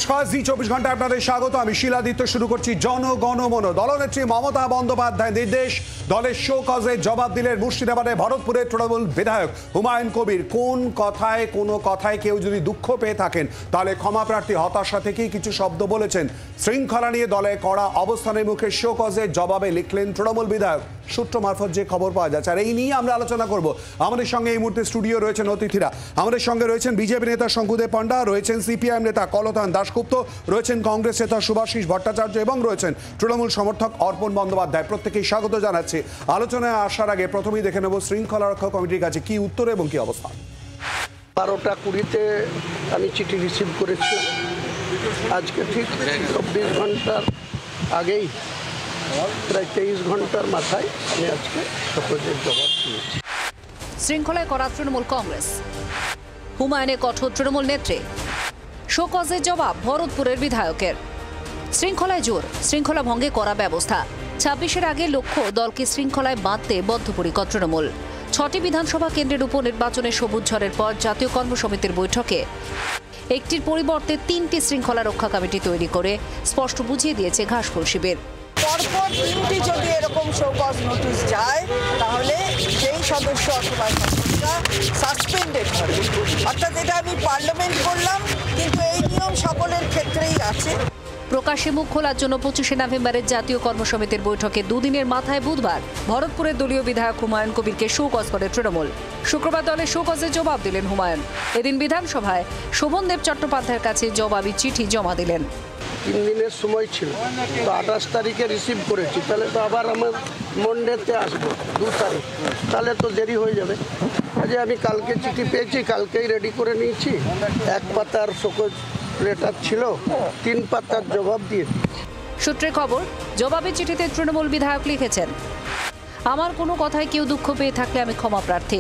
নমস্কার, জি 24 ঘন্টা আপনাদের স্বাগত। আমি শিলাদিত্য। শুরু করছি জনগণমন। দলনেত্রী মমতা বন্দ্যোপাধ্যায় নির্দেশ, দলের শো কজে জবাব দিলেন মুর্শিদাবাদে ভরতপুরের তৃণমূল বিধায়ক হুমায়ুন কবির। কোনো কথায় কেউ যদি দুঃখ পেয়ে থাকেন তাহলে ক্ষমা প্রার্থী। হতাশা থেকেই কিছু শব্দ বলেছেন। শৃঙ্খলা নিয়ে দলে কড়া অবস্থানের মুখে শো কজের জবাবে লিখলেন তৃণমূল বিধায়ক। সূত্র মারফত যে খবর পাওয়া যাচ্ছে, আর এই নিয়ে আমরা আলোচনা করব। আমাদের সঙ্গে এই মুহূর্তে স্টুডিও রয়েছেন অতিথিরা। আমাদের সঙ্গে রয়েছেন বিজেপি নেতা শঙ্কুদেব পান্ডা, রয়েছেন সিপিআইএম নেতা কলতান দাশগুপ্ত, রয়েছেন কংগ্রেস নেতা সুভাষিস ভট্টাচার্য এবং রয়েছেন তৃণমূল সমর্থক অর্পণ বন্দ্যোপাধ্যায়। প্রত্যেকেই স্বাগত জানাচ্ছি। আলোচনায় আসার আগে প্রথমেই দেখে নেব শৃঙ্খলা রক্ষা কমিটির কাছে কি উত্তর এবং কি অবস্থা। 12টা 20 আমি চিঠি রিসিভ করেছি। আজকে ঠিক 24 ঘন্টার আগেই, প্রায় 23 ঘন্টার মাথায় আমি আজকে সকলের জবাব দিয়েছি। শৃঙ্খলায় করা তৃণমূল কংগ্রেস, হুমায়ুনে কঠোর তৃণমূল নেত্রী। শোকজের জবাব ভরতপুরের বিধায়কের। শৃঙ্খলায় জোর, শৃঙ্খলা ভঙ্গে করা ব্যবস্থা। 26-এর আগে লক্ষ্য দলকে শৃঙ্খলায় বাঁধতে বদ্ধপরিকর তৃণমূল। 6টি বিধানসভা কেন্দ্রের উপনির্বাচনে সবুজ ঝড়ের পর জাতীয় কর্মসমিতির বৈঠকে একটির পরিবর্তে 3টি শৃঙ্খলা রক্ষা কমিটি তৈরি করে স্পষ্ট বুঝিয়ে দিয়েছে ঘাসফুল শিবির। পরপর 3টি যদি এরকম শোকজ নোটিশ যায় তাহলে সেই সদস্য অথবা সদস্যরা সাসপেন্ডেড হবে। অর্থাৎ এটা আমি পার্লামেন্ট করলাম, কিন্তু এই নিয়ম সকলের ক্ষেত্রেই আছে। প্রকাশ্যে মুখ খোলার জন্য 25শে নভেম্বরের জাতীয় কর্মসমিতির বৈঠকে দুদিনের মাথায় বুধবার ভরতপুরের দলীয় বিধায়ক হুমায়ুন কবিরকে শোকজ করে তৃণমূল। শুক্রবার দলের শোকজে জবাব দিলেন হুমায়ুন। এদিন বিধানসভায় শোভনদেব চট্টোপাধ্যায়ের কাছে জবাবি চিঠি জমা দিলেন। 3 দিনের সময় ছিল, তো 28 তারিখে রিসিভ করেছি, তাহলে তো আবার আমার মন্ডেতে আসবো 2 তারিখ, তাহলে তো দেরি হয়ে যাবে। আজ আমি কালকে চিঠি পেয়েছি, কালকেই রেডি করে নিয়েছি। 1 পাতার শোকজ লেটার ছিল, 3 পাতার জবাব দিয়ে দিয়েছি। সূত্রের খবর, জবাবে চিঠিতে তৃণমূল বিধায়ক লিখেছেন, আমার কোনো কথায় কেউ দুঃখ পেয়ে থাকলে আমি ক্ষমা প্রার্থী।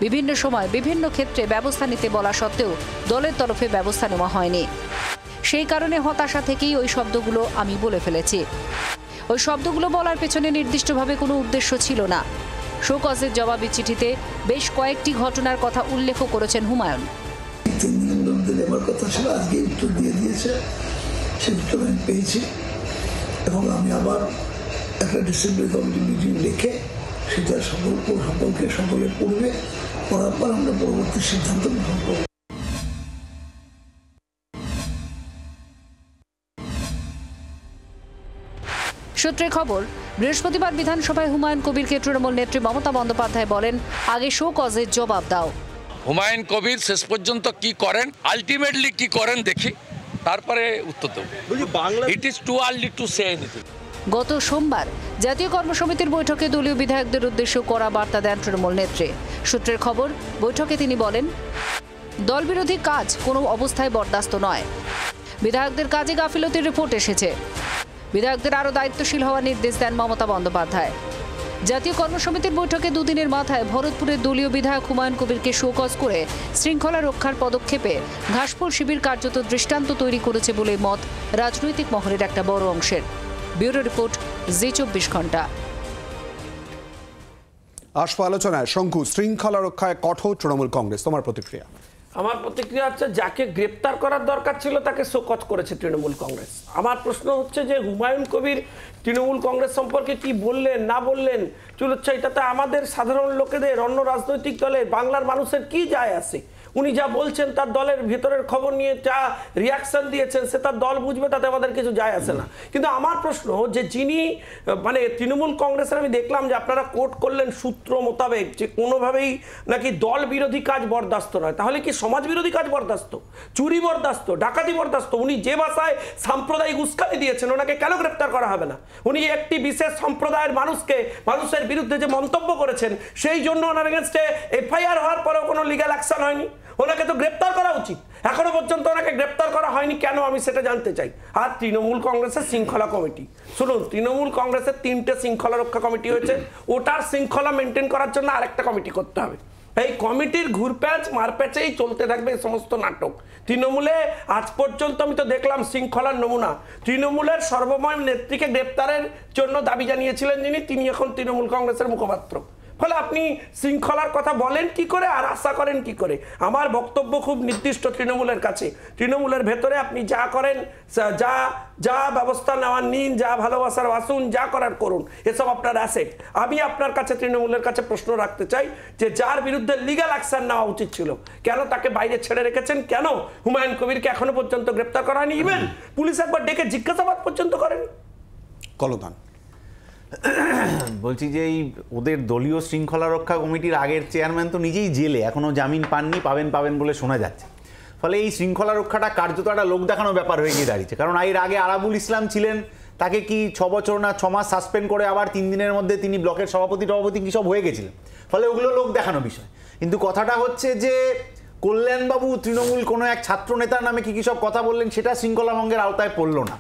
বিভিন্ন সময় বিভিন্ন ক্ষেত্রে ব্যবস্থা নিতে বলা সত্ত্বেও দলের তরফে ব্যবস্থা নেওয়া হয়নি। সেই কারণে হতাশা থেকেই ওই শব্দগুলো আমি বলে ফেলেছি। ওই শব্দগুলো বলার পেছনে নির্দিষ্টভাবে কোনো উদ্দেশ্য ছিল না। শোকজের জবাবি চিঠিতে বেশ কয়েকটি ঘটনার কথা উল্লেখ করেছেন হুমায়ুন। 3 দিনের মধ্যে নেবার কথা ছিল, আজকে উত্তর দিয়ে দিয়েছে। সেই উত্তর আমি পেয়েছি এবং আমি আবার একটা ডিসিপ্লিন কমিটি মিটিং রেখে সেটা সকলে পড়বে, পড়ার পর আমরা পরবর্তী সিদ্ধান্ত গ্রহণ করব। সূত্রের খবর, বৃহস্পতিবার বিধানসভায় হুমায়ুন কবিরকে তৃণমূল নেত্রী মমতা বন্দ্যোপাধ্যায় বলেন, আগে শোকজের জবাব দাও। হুমায়ুন কবির শেষ পর্যন্ত কি করেন, আলটিমেটলি কি করেন দেখি, তারপরে উত্তর দেব। It is too early to say anything. গত সোমবার জাতীয় কর্মসমিতির বৈঠকে দলীয় বিধায়কদের উদ্দেশ্যে কড়া বার্তা দেন তৃণমূল নেত্রী। সূত্রের খবর, বৈঠকে তিনি বলেন, দলবিরোধী কাজ কোনো অবস্থায় বরদাস্ত নয়। বিধায়কদের কাজে গাফিলতির রিপোর্ট এসেছে। বিধায়কদের আরও দায়িত্বশীল হওয়ার নির্দেশ দেন মমতা বন্দ্যোপাধ্যায়। জাতীয় কর্মসমিতির বৈঠকে দুদিনের মাথায় ভরতপুরের দলীয় বিধায়ক হুমায়ুন কবিরকে শোকজ করে শৃঙ্খলা রক্ষার পদক্ষেপে ঘাসফুল শিবির কার্যত দৃষ্টান্ত তৈরি করেছে বলে মত রাজনৈতিক মহলের একটা বড় অংশের। ব্যুরো রিপোর্ট, জি 24 ঘন্টা। আসবো আলোচনায়। শঙ্কু, শৃঙ্খলা রক্ষায় কঠোর তৃণমূল কংগ্রেস, তোমার প্রতিক্রিয়া? আমার প্রতিক্রিয়া হচ্ছে, যাকে গ্রেপ্তার করার দরকার ছিল তাকে শোকজ করেছে তৃণমূল কংগ্রেস। আমার প্রশ্ন হচ্ছে যে হুমায়ুন কবির তৃণমূল কংগ্রেস সম্পর্কে কি বললেন না বললেন চুলোচ্ছা, এটাতে আমাদের সাধারণ লোকেদের, অন্য রাজনৈতিক দলের, বাংলার মানুষের কি যায় আসে? উনি যা বলছেন তার দলের ভেতরের খবর নিয়ে যা রিয়াকশন দিয়েছেন সে তার দল বুঝবে, তাতে আমাদের কিছু যায় আসে না। কিন্তু আমার প্রশ্ন যে যিনি মানে তৃণমূল কংগ্রেসের, আমি দেখলাম যে আপনারা কোট করলেন সূত্র মোতাবেক যে কোনোভাবেই নাকি দল বিরোধী কাজ বরদাস্ত নয়, তাহলে কি সমাজ বিরোধী কাজ বরদাস্ত, চুরি বরদাস্ত, ডাকাতি বরদাস্ত? উনি যে ভাষায় সাম্প্রদায়িক উস্কানি দিয়েছেন, ওনাকে কেন গ্রেপ্তার করা হবে না? উনি একটি বিশেষ সম্প্রদায়ের মানুষের বিরুদ্ধে যে মন্তব্য করেছেন সেই জন্য ওনার এগেনস্টে এফআইআর হওয়ার পরেও কোনো লিগ্যাল অ্যাকশন হয়নি। ওনাকে তো গ্রেপ্তার করা উচিত, এখনো পর্যন্ত ওনাকে গ্রেপ্তার করা হয়নি কেন, আমি সেটা জানতে চাই। আর তৃণমূল কংগ্রেসের শৃঙ্খলা কমিটি, শুনুন, তৃণমূল কংগ্রেসের 3টে শৃঙ্খলা রক্ষা কমিটি হয়েছে, ওটার শৃঙ্খলা মেনটেন করার জন্য আরেকটা কমিটি করতে হবে। এই কমিটির ঘুরপ্যাচ মারপ্যাচেই চলতে থাকবে এই সমস্ত নাটক। তৃণমূলে আজ পর্যন্ত আমি তো দেখলাম শৃঙ্খলার নমুনা। তৃণমূলের সর্বময় নেত্রীকে গ্রেপ্তারের জন্য দাবি জানিয়েছিলেন যিনি, তিনি এখন তৃণমূল কংগ্রেসের মুখপাত্র। ফলে আপনি শৃঙ্খলার কথা বলেন কি করে আর আশা করেন কি করে? আমার বক্তব্য খুব নির্দিষ্ট তৃণমূলের কাছে। তৃণমূলের ভেতরে আপনি যা করেন, যা ব্যবস্থা নেওয়ার নিন, যা ভালোবাসার বাসুন, যা করার করুন, এসব আপনার অ্যাসেট। আমি আপনার কাছে তৃণমূলের কাছে প্রশ্ন রাখতে চাই যে যার বিরুদ্ধে লিগ্যাল অ্যাকশন নেওয়া উচিত ছিল, কেন তাকে বাইরে ছেড়ে রেখেছেন? কেন হুমায়ুন কবিরকে এখনো পর্যন্ত গ্রেপ্তার করা হয়নি? ইভেন পুলিশ একবার ডেকে জিজ্ঞাসাবাদ পর্যন্ত করেনি। কলতান বলছি যে এই ওদের দলীয় শৃঙ্খলা রক্ষা কমিটির আগের চেয়ারম্যান তো নিজেই জেলে, এখনো জামিন পাননি, পাবেন বলে শোনা যাচ্ছে। ফলে এই শৃঙ্খলা রক্ষাটা কার্যত একটা লোক দেখানো ব্যাপার হয়ে গিয়ে দাঁড়িয়েছে। কারণ এর আগে আরাবুল ইসলাম ছিলেন, তাকে কি 6 বছর না 6 মাস সাসপেন্ড করে আবার 3 দিনের মধ্যে তিনি ব্লকের সভাপতি কি সব হয়ে গেছিলেন। ফলে ওগুলো লোক দেখানো বিষয়। কিন্তু কথাটা হচ্ছে যে কল্যাণবাবু তৃণমূল কোনো এক ছাত্র নেতার নামে কি সব কথা বললেন, সেটা শৃঙ্খলা ভঙ্গের আওতায় পড়লো না।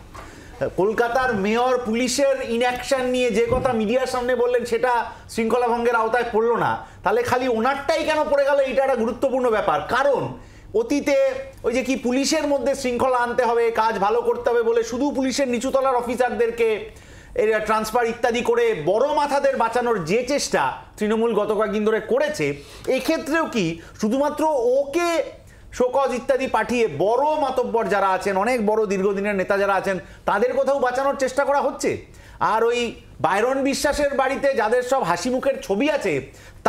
কলকাতার মেয়র পুলিশের ইনঅ্যাকশন নিয়ে যে কথা মিডিয়ার সামনে বললেন, সেটা শৃঙ্খলা ভঙ্গের আওতায় পড়লো না। তাহলে খালি ওনারটাই কেন পড়ে গেল, এটা একটা গুরুত্বপূর্ণ ব্যাপার। কারণ অতীতে ওই যে কি পুলিশের মধ্যে শৃঙ্খলা আনতে হবে, কাজ ভালো করতে হবে বলে শুধু পুলিশের নিচুতলার অফিসারদেরকে ট্রান্সফার ইত্যাদি করে বড় মাথাদের বাঁচানোর যে চেষ্টা তৃণমূল গত কয়েকদিন ধরে করেছে, এক্ষেত্রেও কি শুধুমাত্র ওকে শোকজ ইত্যাদি পাঠিয়ে বড় মাতব্বর যারা আছেন, অনেক বড় দীর্ঘদিনের নেতা যারা আছেন, তাদের কোথাও বাঁচানোর চেষ্টা করা হচ্ছে? আর ওই বাইরন বিশ্বাসের বাড়িতে যাদের সব হাসি মুখের ছবি আছে,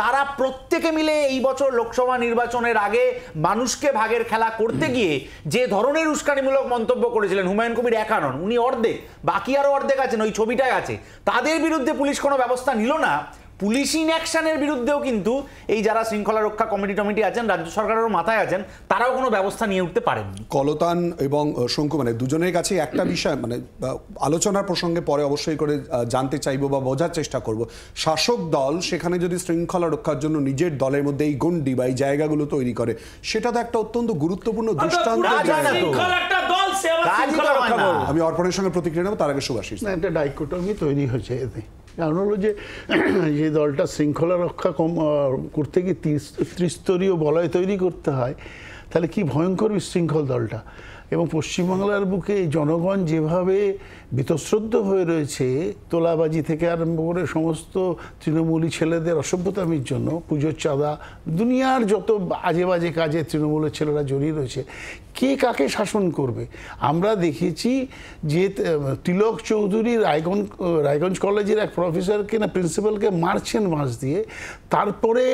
তারা প্রত্যেকে মিলে এই বছর লোকসভা নির্বাচনের আগে মানুষকে ভাগের খেলা করতে গিয়ে যে ধরনের উস্কানিমূলক মন্তব্য করেছিলেন, হুমায়ুন কবির একা নন, উনি অর্ধেক, বাকি আরও অর্ধেক আছেন, ওই ছবিটাই আছে, তাদের বিরুদ্ধে পুলিশ কোনো ব্যবস্থা নিল না। পুলিশ ইনঅ্যাকশনের বিরুদ্ধেও কিন্তু এই যারা শৃঙ্খলা রক্ষা কমিটি আছেন, রাজ্য সরকারেরও মাথায় আছেন, তারাও কোনো ব্যবস্থা নিয়ে উঠতে পারেননি। কলতান এবং শঙ্কু মানে দুজনের কাছে একটা বিষয় মানে আলোচনার প্রসঙ্গে পরে অবশ্যই করে জানতে চাইবো বা বোঝার চেষ্টা করব। শাসক দল সেখানে যদি শৃঙ্খলা রক্ষার জন্য নিজের দলের মধ্যে এই গণ্ডি বা এই জায়গাগুলো তৈরি করে, সেটা তো একটা অত্যন্ত গুরুত্বপূর্ণ দৃষ্টান্ত। আমি অর্পণের সঙ্গে প্রতিক্রিয়া নেব, তার আগে সুভাষিস। একটা ডাইকোটমি তৈরি হয়েছে এতে। কারণ হলো যে দলটা শৃঙ্খলা রক্ষা করতে গিয়ে ত্রিস্তরীয় বলয় তৈরি করতে হয়, তাহলে কি ভয়ঙ্কর বিশৃঙ্খল দলটা। এবং পশ্চিমবাংলার বুকে জনগণ যেভাবে বীতশ্রদ্ধ হয়ে রয়েছে, তোলাবাজি থেকে আরম্ভ করে সমস্ত তৃণমূলী ছেলেদের অসভ্যতামির জন্য, পুজোর চাঁদা, দুনিয়ার যত আজে বাজে কাজে তৃণমূলের ছেলেরা জড়িয়ে রয়েছে, কে কাকে শাসন করবে? আমরা দেখেছি যে তিলক চৌধুরী রায়গঞ্জ কলেজের এক প্রফেসরকে না প্রিন্সিপালকে মারছেন বাঁশ দিয়ে, তারপরে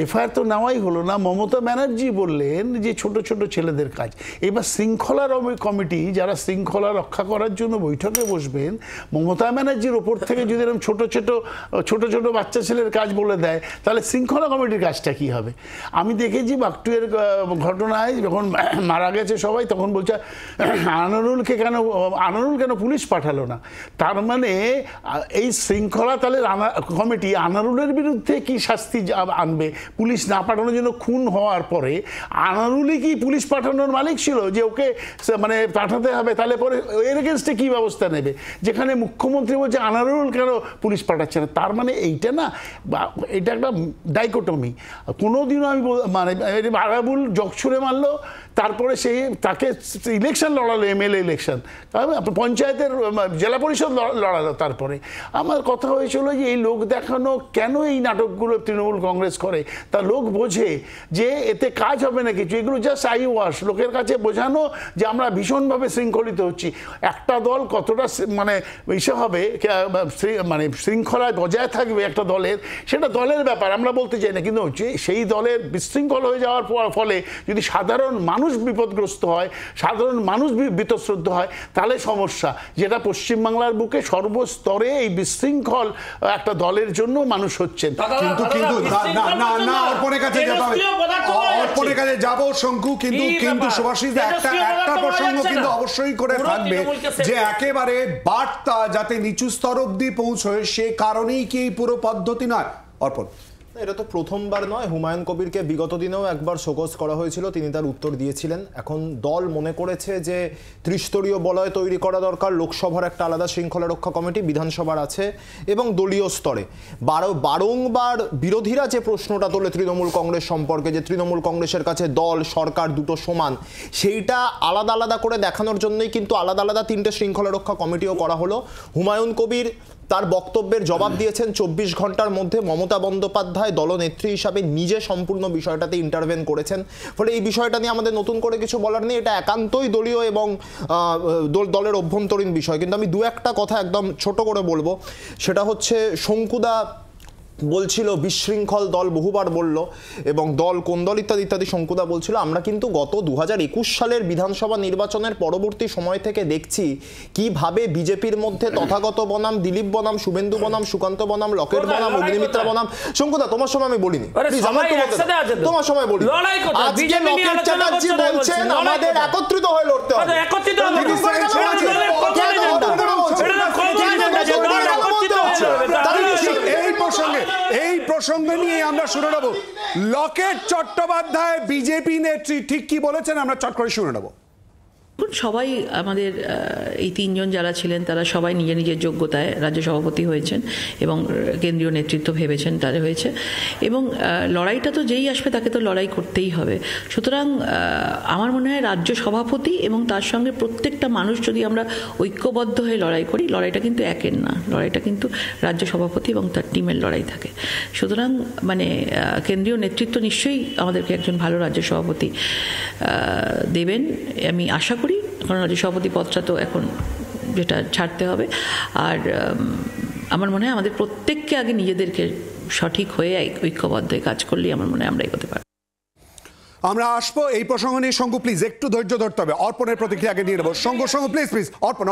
এফআইআর তো নেওয়াই হলো না। মমতা ব্যানার্জি বললেন যে ছোট ছোট ছেলেদের কাজ। এবার শৃঙ্খলা কমিটি যারা শৃঙ্খলা রক্ষা করার জন্য বৈঠকে বসবেন, মমতা ব্যানার্জির ওপর থেকে যদি এরকম ছোট ছোট বাচ্চা ছেলের কাজ বলে দেয়, তাহলে শৃঙ্খলা কমিটির কাজটা কি হবে? আমি দেখেছি বাকটুয়ের ঘটনায় যখন মারা গেছে সবাই, তখন বলছে আনারুল কেন পুলিশ পাঠালো না? তার মানে এই শৃঙ্খলা তাহলে কমিটি আনারুলের বিরুদ্ধে কি শাস্তি আনবে? পুলিশ না পাঠানোর জন্য খুন হওয়ার পরে আনারুলই কি পুলিশ পাঠানোর মালিক ছিল যে ওকে মানে পাঠাতে হবে? তাহলে পরে এর এগেনস্টে কি ব্যবস্থা নেবে? যেখানে মুখ্যমন্ত্রী বলছে আনারুল কেন পুলিশ পাঠাচ্ছে না, তার মানে এইটা না, এটা একটা ডাইকোটমি। কোনোদিনও আমি মানে আরাবুল জগ ছুঁড়ে মারলো, তারপরে তাকে ইলেকশন লড়ালো, এমএলএ ইলেকশন, পঞ্চায়েতের জেলা পরিষদ লড়ালো। তারপরে আমার কথা হয়েছিল যে এই লোক দেখানো কেন এই নাটকগুলো তৃণমূল কংগ্রেস করে, তা লোক বোঝে যে এতে কাজ হবে না কিছু, এগুলো জাস্ট আই ওয়াশ, লোকের কাছে বোঝানো যে আমরা ভীষণভাবে শৃঙ্খলিত হচ্ছি। একটা দল কতটা মানে ইসে হবে, মানে শৃঙ্খলায় বজায় থাকবে একটা দলের, সেটা দলের ব্যাপার, আমরা বলতে চাই না। কিন্তু সেই দলের বিশৃঙ্খল হয়ে যাওয়ার ফলে যদি সাধারণ মানুষ বিপদগ্রস্ত হয়, সাধারণ মানুষ বীতশ্রদ্ধ হয়, তাহলে সমস্যা। যেটা পশ্চিমবাংলার বুকে সর্বস্তরে এই বিশৃঙ্খল একটা দলের জন্য মানুষ হচ্ছেন। কিন্তু অর্পণের কাছে যাব শঙ্কু, কিন্তু সুভাষিস একটা প্রসঙ্গ কিন্তু অবশ্যই করে থাকবে যে একেবারে বার্তা যাতে নিচু স্তর অব্দি পৌঁছয়, সে কারণেই কি এই পুরো পদ্ধতি নয়? অর্পণ, এটা তো প্রথমবার নয়, হুমায়ুন কবিরকে বিগত দিনেও একবার শোকজ করা হয়েছিল, তিনি তার উত্তর দিয়েছিলেন। এখন দল মনে করেছে যে ত্রিস্তরীয় বলয় তৈরি করা দরকার, লোকসভার একটা আলাদা শৃঙ্খলা রক্ষা কমিটি, বিধানসভার আছে, এবং দলীয় স্তরে বারংবার বিরোধীরা যে প্রশ্নটা তোলে তৃণমূল কংগ্রেস সম্পর্কে, যে তৃণমূল কংগ্রেসের কাছে দল সরকার দুটো সমান, সেইটা আলাদা আলাদা করে দেখানোর জন্যই কিন্তু আলাদা আলাদা 3টে শৃঙ্খলা রক্ষা কমিটিও করা হলো। হুমায়ুন কবির তার বক্তব্যের জবাব দিয়েছেন 24 ঘন্টার মধ্যে মমতা বন্দ্যোপাধ্যায় দলনেত্রী হিসাবে নিজে সম্পূর্ণ বিষয়টাতে ইন্টারভেন করেছেন। ফলে এই বিষয়টা নিয়ে আমাদের নতুন করে কিছু বলার নেই, এটা একান্তই দলীয় এবং দলের অভ্যন্তরীণ বিষয়। কিন্তু আমি দু একটা কথা একদম ছোট করে বলবো, সেটা হচ্ছে শঙ্কুদা বলছিল বিশৃঙ্খল দল, বহুবার বলল, এবং দল কোন দল ইত্যাদি ইত্যাদি শঙ্কুদা বলছিল। আমরা কিন্তু গত 2021 সালের বিধানসভা নির্বাচনের পরবর্তী সময় থেকে দেখছি কিভাবে বিজেপির মধ্যে তথাগত বনাম, দিলীপ বনাম, শুভেন্দু বনাম, সুকান্ত বনাম, লকেট বনাম, অগ্নিমিত্রা বনাম। শঙ্কুদা তোমার সময় আমি বলিনি, তোমার সময় বলি। আজকে লকেট চ্যাটার্জি বলছেন আমাদের একত্রিত হয়ে লড়তে হবে। এই প্রসঙ্গে নিয়ে আমরা শুনে নেব লকেট চট্টোপাধ্যায় বিজেপি নেত্রী ঠিক কি বলেছেন, আমরা চট করে শুনে নেব। সবাই আমাদের এই তিনজন যারা ছিলেন তারা সবাই নিজের নিজের যোগ্যতায় রাজ্য সভাপতি হয়েছেন এবং কেন্দ্রীয় নেতৃত্ব ভেবেছেন তারা হয়েছে, এবং লড়াইটা তো যেই আসবে তাকে তো লড়াই করতেই হবে। সুতরাং আমার মনে হয় রাজ্য সভাপতি এবং তার সঙ্গে প্রত্যেকটা মানুষ যদি আমরা ঐক্যবদ্ধ হয়ে লড়াই করি, লড়াইটা কিন্তু একের না, লড়াইটা কিন্তু রাজ্য সভাপতি এবং তার টিমের লড়াই থাকে। সুতরাং মানে কেন্দ্রীয় নেতৃত্ব নিশ্চয়ই আমাদেরকে একজন ভালো রাজ্য সভাপতি দেবেন আমি আশা করি, কারণ রাজ্য সভাপতি পদটা তো এখন যেটা ছাড়তে হবে। আর আমার মনে হয় আমাদের প্রত্যেককে আগে নিজেদেরকে সঠিক হয়ে ঐক্যবদ্ধ কাজ করলেই আমার মনে হয় আমরা এগোতে পারি। আমরা আসবো এই প্রসঙ্গ নিয়ে। শঙ্কু প্লিজ একটু ধৈর্য ধরতে হবে, অর্পণের প্রতিক্রিয়া আগে নিয়ে নেবো। শঙ্কু প্লিজ অর্পণ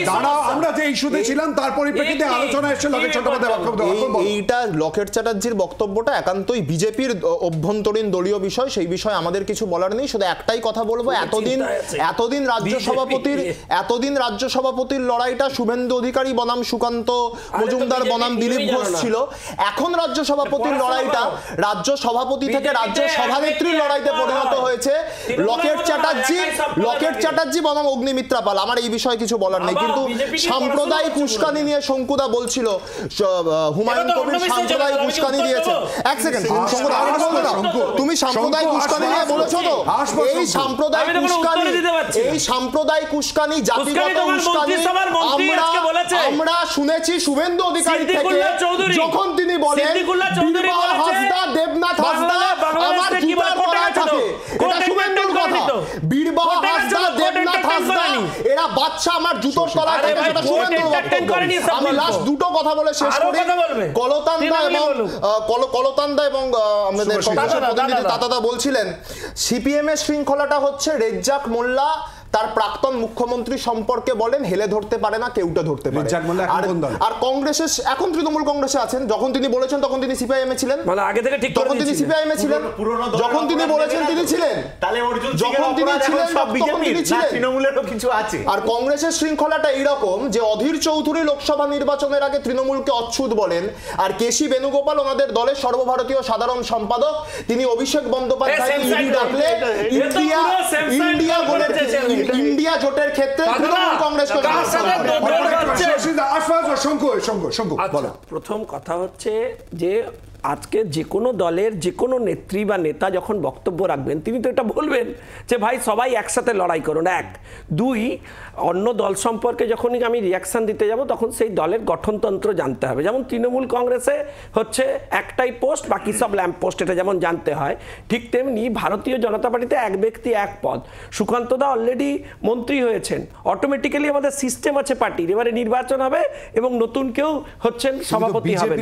দাঁড়াও, আমরা যে ইস্যুতে ছিলাম তার পরিপ্রেক্ষিতে আলোচনা এসেছে লকেট চট্টোপাধ্যায় বক্তব্য। এইটা লকেট চ্যাটার্জির বক্তব্যটা একান্তই বিজেপির অভ্যন্তরীণ দলীয় বিষয়, সেই বিষয়ে আমাদের কিছু বলার নেই। শুধু একটাই কথা বলবো, এতদিন রাজ্য সভাপতির লড়াইটা শুভেন্দু অধিকারী বনাম সুকান্ত মজুমদার বনাম দিলীপ ঘোষ ছিল। এখন রাজ্য সভাপতির লড়াইটা রাজ্য সভাপতি থেকে রাজ্য সভানেত্রীর লড়াইতে পরিণত হয়েছে লকেট চ্যাটার্জি বনাম অগ্নিমিত্রা পাল। আমার এই বিষয়ে কিছু বলার নেই। কিন্তু সাম্প্রদায়িক উস্কানি নিয়ে শঙ্কুদা বলছিল হুমায়ুন কবির সাম্প্রদায়িক উস্কানি দিয়েছে। এক সেকেন্ড, তুমি সাম্প্রদায়িক উস্কানি নিয়ে বলেছো তো? এই সাম্প্রদায়িক উস্কানি, জাতিগত উস্কানি আমরা শুনেছি শুভেন্দু অধিকারী থেকে, যখন তিনি বলেন বীরবাহা হাসদা, দেবনাথ হাসদা আমার জুতার তলায় থাকে। এটা শুভেন্দুর কথা। বীরবাহা হাসদা, দেবনাথ হাসদা এরা বাচ্চা আমার জুতোর তলায় থাকে, সেটা শুভেন্দুর বক্তব্য। আমি লাস্ট দুটো কথা বলে শেষ করি। কলতান্দা এবং আমাদের কংগ্রেসের প্রতিনিধি তাতাদা বলছিলেন সিপিএম এর শৃঙ্খলাটা হচ্ছে রেজ্জাক মোল্লা তার প্রাক্তন মুখ্যমন্ত্রী সম্পর্কে বলেন হেলে ধরতে পারে না, কেউটা ধরতে পারে। আর কংগ্রেসের এখন তৃণমূল কংগ্রেসে আছেন, যখন তিনি বলেছেন তখন তিনি সিপিআইএম এ ছিলেন, তখন তিনি সিপিআইএম এ ছিলেন, যখন তিনি বলেছেন তিনি ছিলেন, যখন তিনি ছিলেন তখন তিনি ছিলেন। তৃণমূলেরও কিছু আছে। আর কংগ্রেসের শৃঙ্খলাটা এইরকম যে অধীর চৌধুরী লোকসভা নির্বাচনের আগে তৃণমূলকে অচ্ছুত বলেন, আর কেসি বেণুগোপাল ওনাদের দলের সর্বভারতীয় সাধারণ সম্পাদক, তিনি অভিষেক বন্দ্যোপাধ্যায় ডাকলে ইন্ডিয়া জোটের ক্ষেত্রে তৃণমূল কংগ্রেসকে। প্রথম কথা হচ্ছে যে আজকে যে কোনো দলের যে কোনো নেত্রী বা নেতা যখন বক্তব্য রাখবেন তিনি তো এটা বলবেন যে ভাই সবাই একসাথে লড়াই করুন। এক, দুই, অন্য দল সম্পর্কে যখনই আমি রিয়াকশান দিতে যাব তখন সেই দলের গঠনতন্ত্র জানতে হবে। যেমন তৃণমূল কংগ্রেসে হচ্ছে একটাই পোস্ট, বাকি সব ল্যাম্প পোস্ট, এটা যেমন জানতে হয়, ঠিক তেমনি ভারতীয় জনতা পার্টিতে এক ব্যক্তি এক পদ। সুকান্তদা অলরেডি মন্ত্রী হয়েছেন, অটোমেটিক্যালি আমাদের সিস্টেম আছে পার্টির, এবারে নির্বাচন হবে এবং নতুন কেউ হচ্ছেন সভাপতি হবে।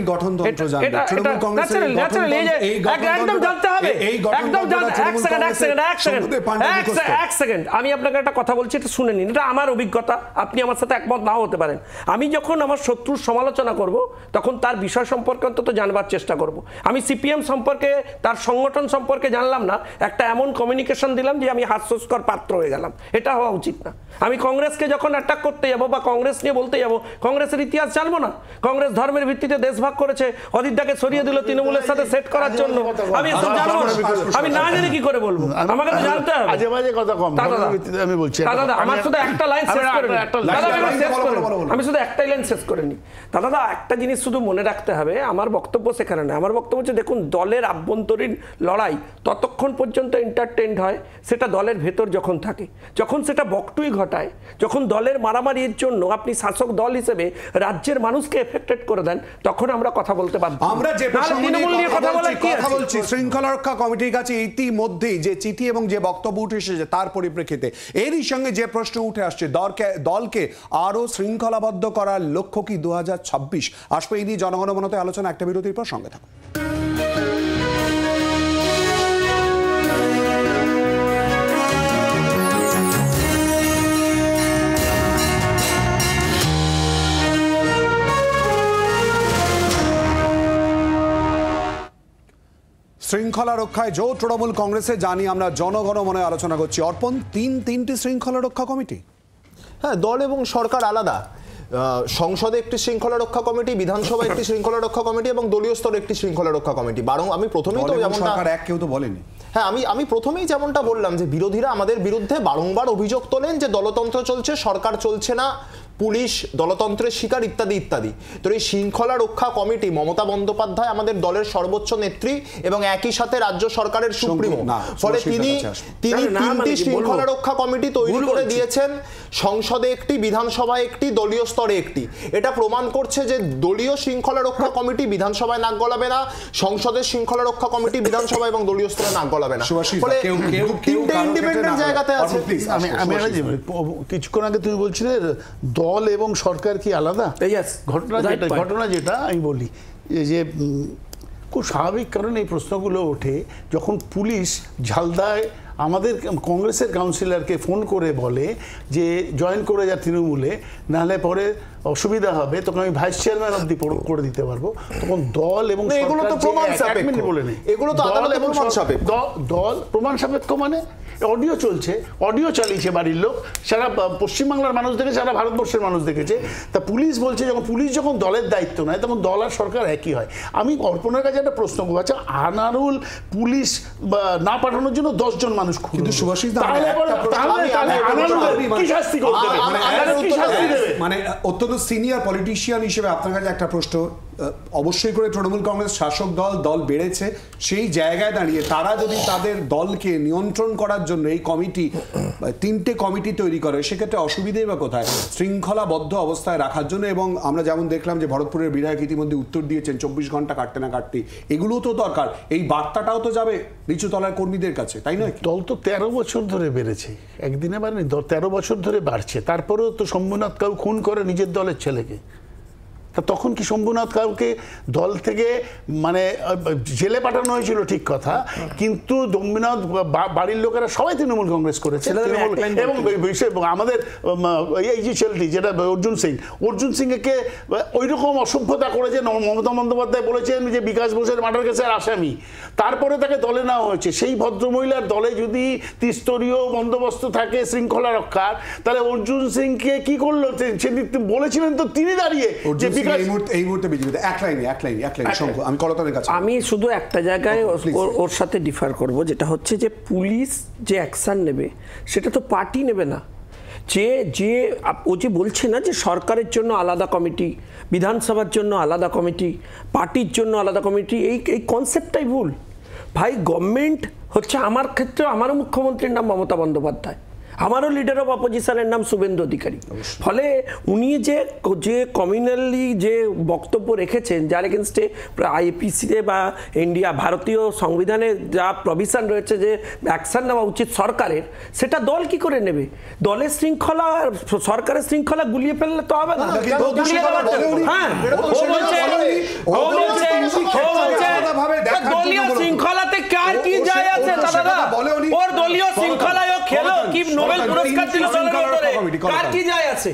আমি আপনাকে একটা কথা বলছি, এটা শুনে নিন, এটা আমার অভিজ্ঞতা, আপনি আমার সাথে একমত নাও হতে পারেন। আমি যখন আমার শত্রুর সমালোচনা করব তখন তার বিষয় সম্পর্কে অন্তত জানবার চেষ্টা করব। আমি সিপিএম সম্পর্কে, তার সংগঠন সম্পর্কে জানলাম না, একটা এমন কমিউনিকেশন দিলাম যে আমি হাস্যস্কর পাত্র হয়ে গেলাম, এটা হওয়া উচিত না। আমি কংগ্রেসকে যখন অ্যাটাক করতে যাব বা কংগ্রেস নিয়ে বলতে যাব, কংগ্রেসের ইতিহাস জানবো না? কংগ্রেস ধর্মের ভিত্তিতে দেশভাগ করেছে, অযোধ্যাকে সরিয়ে দিল তৃণমূলের সাথে সেট করার জন্য। আমি এসব জানবো না, আমি না জেনে কি করে বলবো? আমাকে তো জানতে হবে। আজে বাজে কথা কম, আমি বলছি দাদা আমার শুধু একটা লাইন শেষ করে নি, আমি শুধু একটাই লাইন শেষ করে নি। দাদা একটা জিনিস শুধু মনে রাখতে হবে, আমার বক্তব্য সেখানে না। আমার বক্তব্য হচ্ছে দেখুন, দলের আভ্যন্তরীণ লড়াই ততক্ষণ পর্যন্ত এন্টারটেইনড হয় সেটা দলের ভেতর যখন থাকে, যখন সেটা বকটুই ঘটায়, যখন দলের মারামারির জন্য আপনি শাসক দল হিসেবে রাজ্যের মানুষকে এফেক্টেড করে দেন, তখন আমরা কথা বলতে বাধ্য। আমরা যে তৃণমূল নিয়ে কথা বলছি শৃঙ্খলা রক্ষা কমিটির কাছে ইতিমধ্যেই যে চিঠি এবং যে বক্তব্য উঠে এসেছে তার পরিপ্রেক্ষিতে এরই সঙ্গে যে প্রশ্ন উঠে আসছে, দলকে আরো শৃঙ্খলাবদ্ধ করার লক্ষ্য কি 2026 আসবে? এই নিয়ে জনগণমনতে আলোচনা, একটা বিরতির পর সঙ্গে থাকুন। শৃঙ্খলা রক্ষায় জোট তৃণমূল কংগ্রেসে, জানি আমরা জনগণমনে আলোচনা করছি। অর্পণ, তিনটি শৃঙ্খলা রক্ষা কমিটি। হ্যাঁ, দল এবং সরকার আলাদা। সংসদে একটি শৃঙ্খলা রক্ষা কমিটি, বিধানসভায় একটি শৃঙ্খলা রক্ষা কমিটি এবং দলীয় স্তরে একটি শৃঙ্খলা রক্ষা কমিটি। বরং আমি প্রথমেই তো যেমনটা কেউ তো বলেনি, হ্যাঁ আমি প্রথমেই যেমনটা বললাম যে বিরোধীরা আমাদের বিরুদ্ধে বারংবার অভিযোগ তোলেন যে দলতন্ত্র চলছে, সরকার চলছে না, পুলিশ দলতন্ত্রের শিকার ইত্যাদি ইত্যাদি। তো এই শৃঙ্খলা রক্ষা কমিটি, মমতা বন্দ্যোপাধ্যায় আমাদের দলের সর্বোচ্চ নেত্রী এবং একই সাথে রাজ্য সরকারের সুপ্রিমো, ফলে তিনি তিনটি শৃঙ্খলা রক্ষা কমিটি তৈরি করে দিয়েছেন। সংসদে একটি, বিধানসভায় একটি, দলীয় স্তরে একটি। এটা প্রমাণ করছে যে দলীয় শৃঙ্খলা রক্ষা কমিটি বিধানসভায় নাক গলাবে না, সংসদের শৃঙ্খলা রক্ষা কমিটি বিধানসভা এবং দলীয় স্তরে নাক গলাবে না। ফলে তিনটে ইন্ডিপেন্ডেন্ট জায়গাতে আছে। আমি কিছুক্ষণ আগে তুমি বলছিলে দল এবং সরকার কি আলাদা? ঘটনা যেটা আমি বলি যে খুব স্বাভাবিক কারণে এই প্রশ্নগুলো ওঠে যখন পুলিশ ঝালদায় আমাদের কংগ্রেসের কাউন্সিলরকে ফোন করে বলে যে জয়েন করে যা তৃণমূলে, নাহলে পরে অসুবিধা হবে, তখন আমি ভাইস চেয়ারম্যান অব্দি করে দিতে পারবো। তখন দল এবং এগুলো তো প্রমাণ সাপেক্ষ, এগুলো তো আদালতে প্রমাণ সাপেক্ষ। দল প্রমাণ সাপেক্ষ মানে অডিও চলছে, অডিও চালিয়েছে বাড়ির লোক, সারা পশ্চিমবাংলার মানুষ দেখেছে, সারা ভারতবর্ষের মানুষ দেখেছে। তা পুলিশ বলছে, পুলিশ যখন দলের দায়িত্ব নেয় তখন দল আর সরকার একই হয়। আমি অর্পণের কাছে একটা প্রশ্ন করবো, আচ্ছা আনারুল পুলিশ না পাঠানোর জন্য 10 জন মানুষ, কিন্তু সুভাষিস মানে অত্যন্ত সিনিয়র পলিটিশিয়ান হিসেবে আপনার কাছে একটা প্রশ্ন, অবশ্যই করে তৃণমূল কংগ্রেস শাসক দল বেড়েছে, সেই জায়গায় দাঁড়িয়ে তারা যদি তাদের দলকে নিয়ন্ত্রণ করার জন্য এই কমিটি, 3টে কমিটি তৈরি করে, সেক্ষেত্রে অসুবিধেই বা কোথায়? শৃঙ্খলাবদ্ধ অবস্থায় রাখার জন্য। এবং আমরা যেমন দেখলাম যে ভরতপুরের বিধায়ক ইতিমধ্যে উত্তর দিয়েছেন 24 ঘন্টা কাটতে না কাটতে, এগুলো তো দরকার। এই বার্তাটাও তো যাবে নিচুতলার কর্মীদের কাছে, তাই নয়? দল তো 13 বছর ধরে বেড়েছে, একদিনে বাড়েনি, 13 বছর ধরে বাড়ছে। তারপরেও তো শম্ভুনাথ কাউ খুন করে নিজের দলের ছেলেকে, তা তখন কি শম্ভুনাথ কাউকে দল থেকে মানে জেলে পাঠানো হয়েছিল ঠিক কথা, কিন্তু দম্বিনাথ বাড়ির লোকেরা সবাই তৃণমূল কংগ্রেস করেছে। এবং আমাদের এই যে ছেলেটি যেটা অর্জুন সিংকে ওই রকম অসভ্যতা করেছে, মমতা বন্দ্যোপাধ্যায় বলেছেন যে বিকাশ বোসের মার্ডার কেসের আসামি, তারপরে তাকে দলে নেওয়া হয়েছে। সেই ভদ্রমহিলার দলে যদি ত্রিস্তরীয় বন্দোবস্ত থাকে শৃঙ্খলা রক্ষার, তাহলে অর্জুন সিংকে কি করলো? সে বলেছিলেন তো তিনি দাঁড়িয়ে আমি শুধু একটা জায়গায় ওর সাথে ডিফার করব, যেটা হচ্ছে যে পুলিশ যে অ্যাকশন নেবে সেটা তো পার্টি নেবে না। ও যে বলছে না যে সরকারের জন্য আলাদা কমিটি, বিধানসভার জন্য আলাদা কমিটি, পার্টির জন্য আলাদা কমিটি, এই কনসেপ্টটাই ভুল ভাই। গভর্নমেন্ট হচ্ছে, আমার ক্ষেত্রে আমারও মুখ্যমন্ত্রীর নাম মমতা বন্দ্যোপাধ্যায়, আমারও লিডার অফ অপোজিশনের নাম শুভেন্দু অধিকারী। ফলে উনি যে কমিউনালি যে বক্তব্য রেখেছেন, যার এগেনস্টে আইপিসিতে বা ইন্ডিয়া ভারতীয় সংবিধানে যা প্রভিশন রয়েছে যে অ্যাকশন নেওয়া উচিত সরকারের, সেটা দল কি করে নেবে? দলের শৃঙ্খলা, সরকারের শৃঙ্খলা গুলিয়ে ফেললে তো হবে না। দলীয় শৃঙ্খলাতে কার কি যায় আছে দাদা? ওর দলীয় শৃঙ্খলায় খেলো কি নোবেল পুরস্কার দিল কার কি যায় আছে?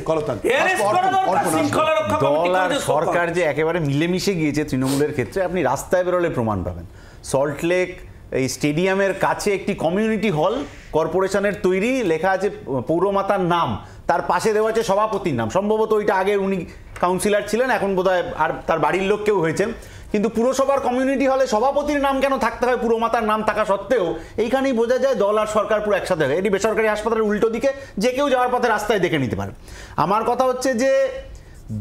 দল আর সরকার যে একেবারে মিলেমিশে গিয়েছে তৃণমূলের ক্ষেত্রে আপনি রাস্তায় বেরোলে প্রমাণ পাবেন। সল্টলেক এই স্টেডিয়ামের কাছে একটি কমিউনিটি হল কর্পোরেশনের তৈরি, লেখা আছে পৌরমাতার নাম, তার পাশে দেওয়া আছে সভাপতির নাম, সম্ভবত ওইটা আগে উনি কাউন্সিলর ছিলেন, এখন বোধহয় আর তার বাড়ির লোক কেউ হয়েছেন। কিন্তু পুরসভার কমিউনিটি হলে সভাপতির নাম কেন থাকতে হয় পুরমাতার নাম থাকা সত্ত্বেও? এইখানেই বোঝা যায় দল আর সরকার পুরো একসাথে হয়। এটি বেসরকারি হাসপাতালের উল্টো দিকে, যে কেউ যাওয়ার পথে রাস্তায় দেখে নিতে পারে। আমার কথা হচ্ছে যে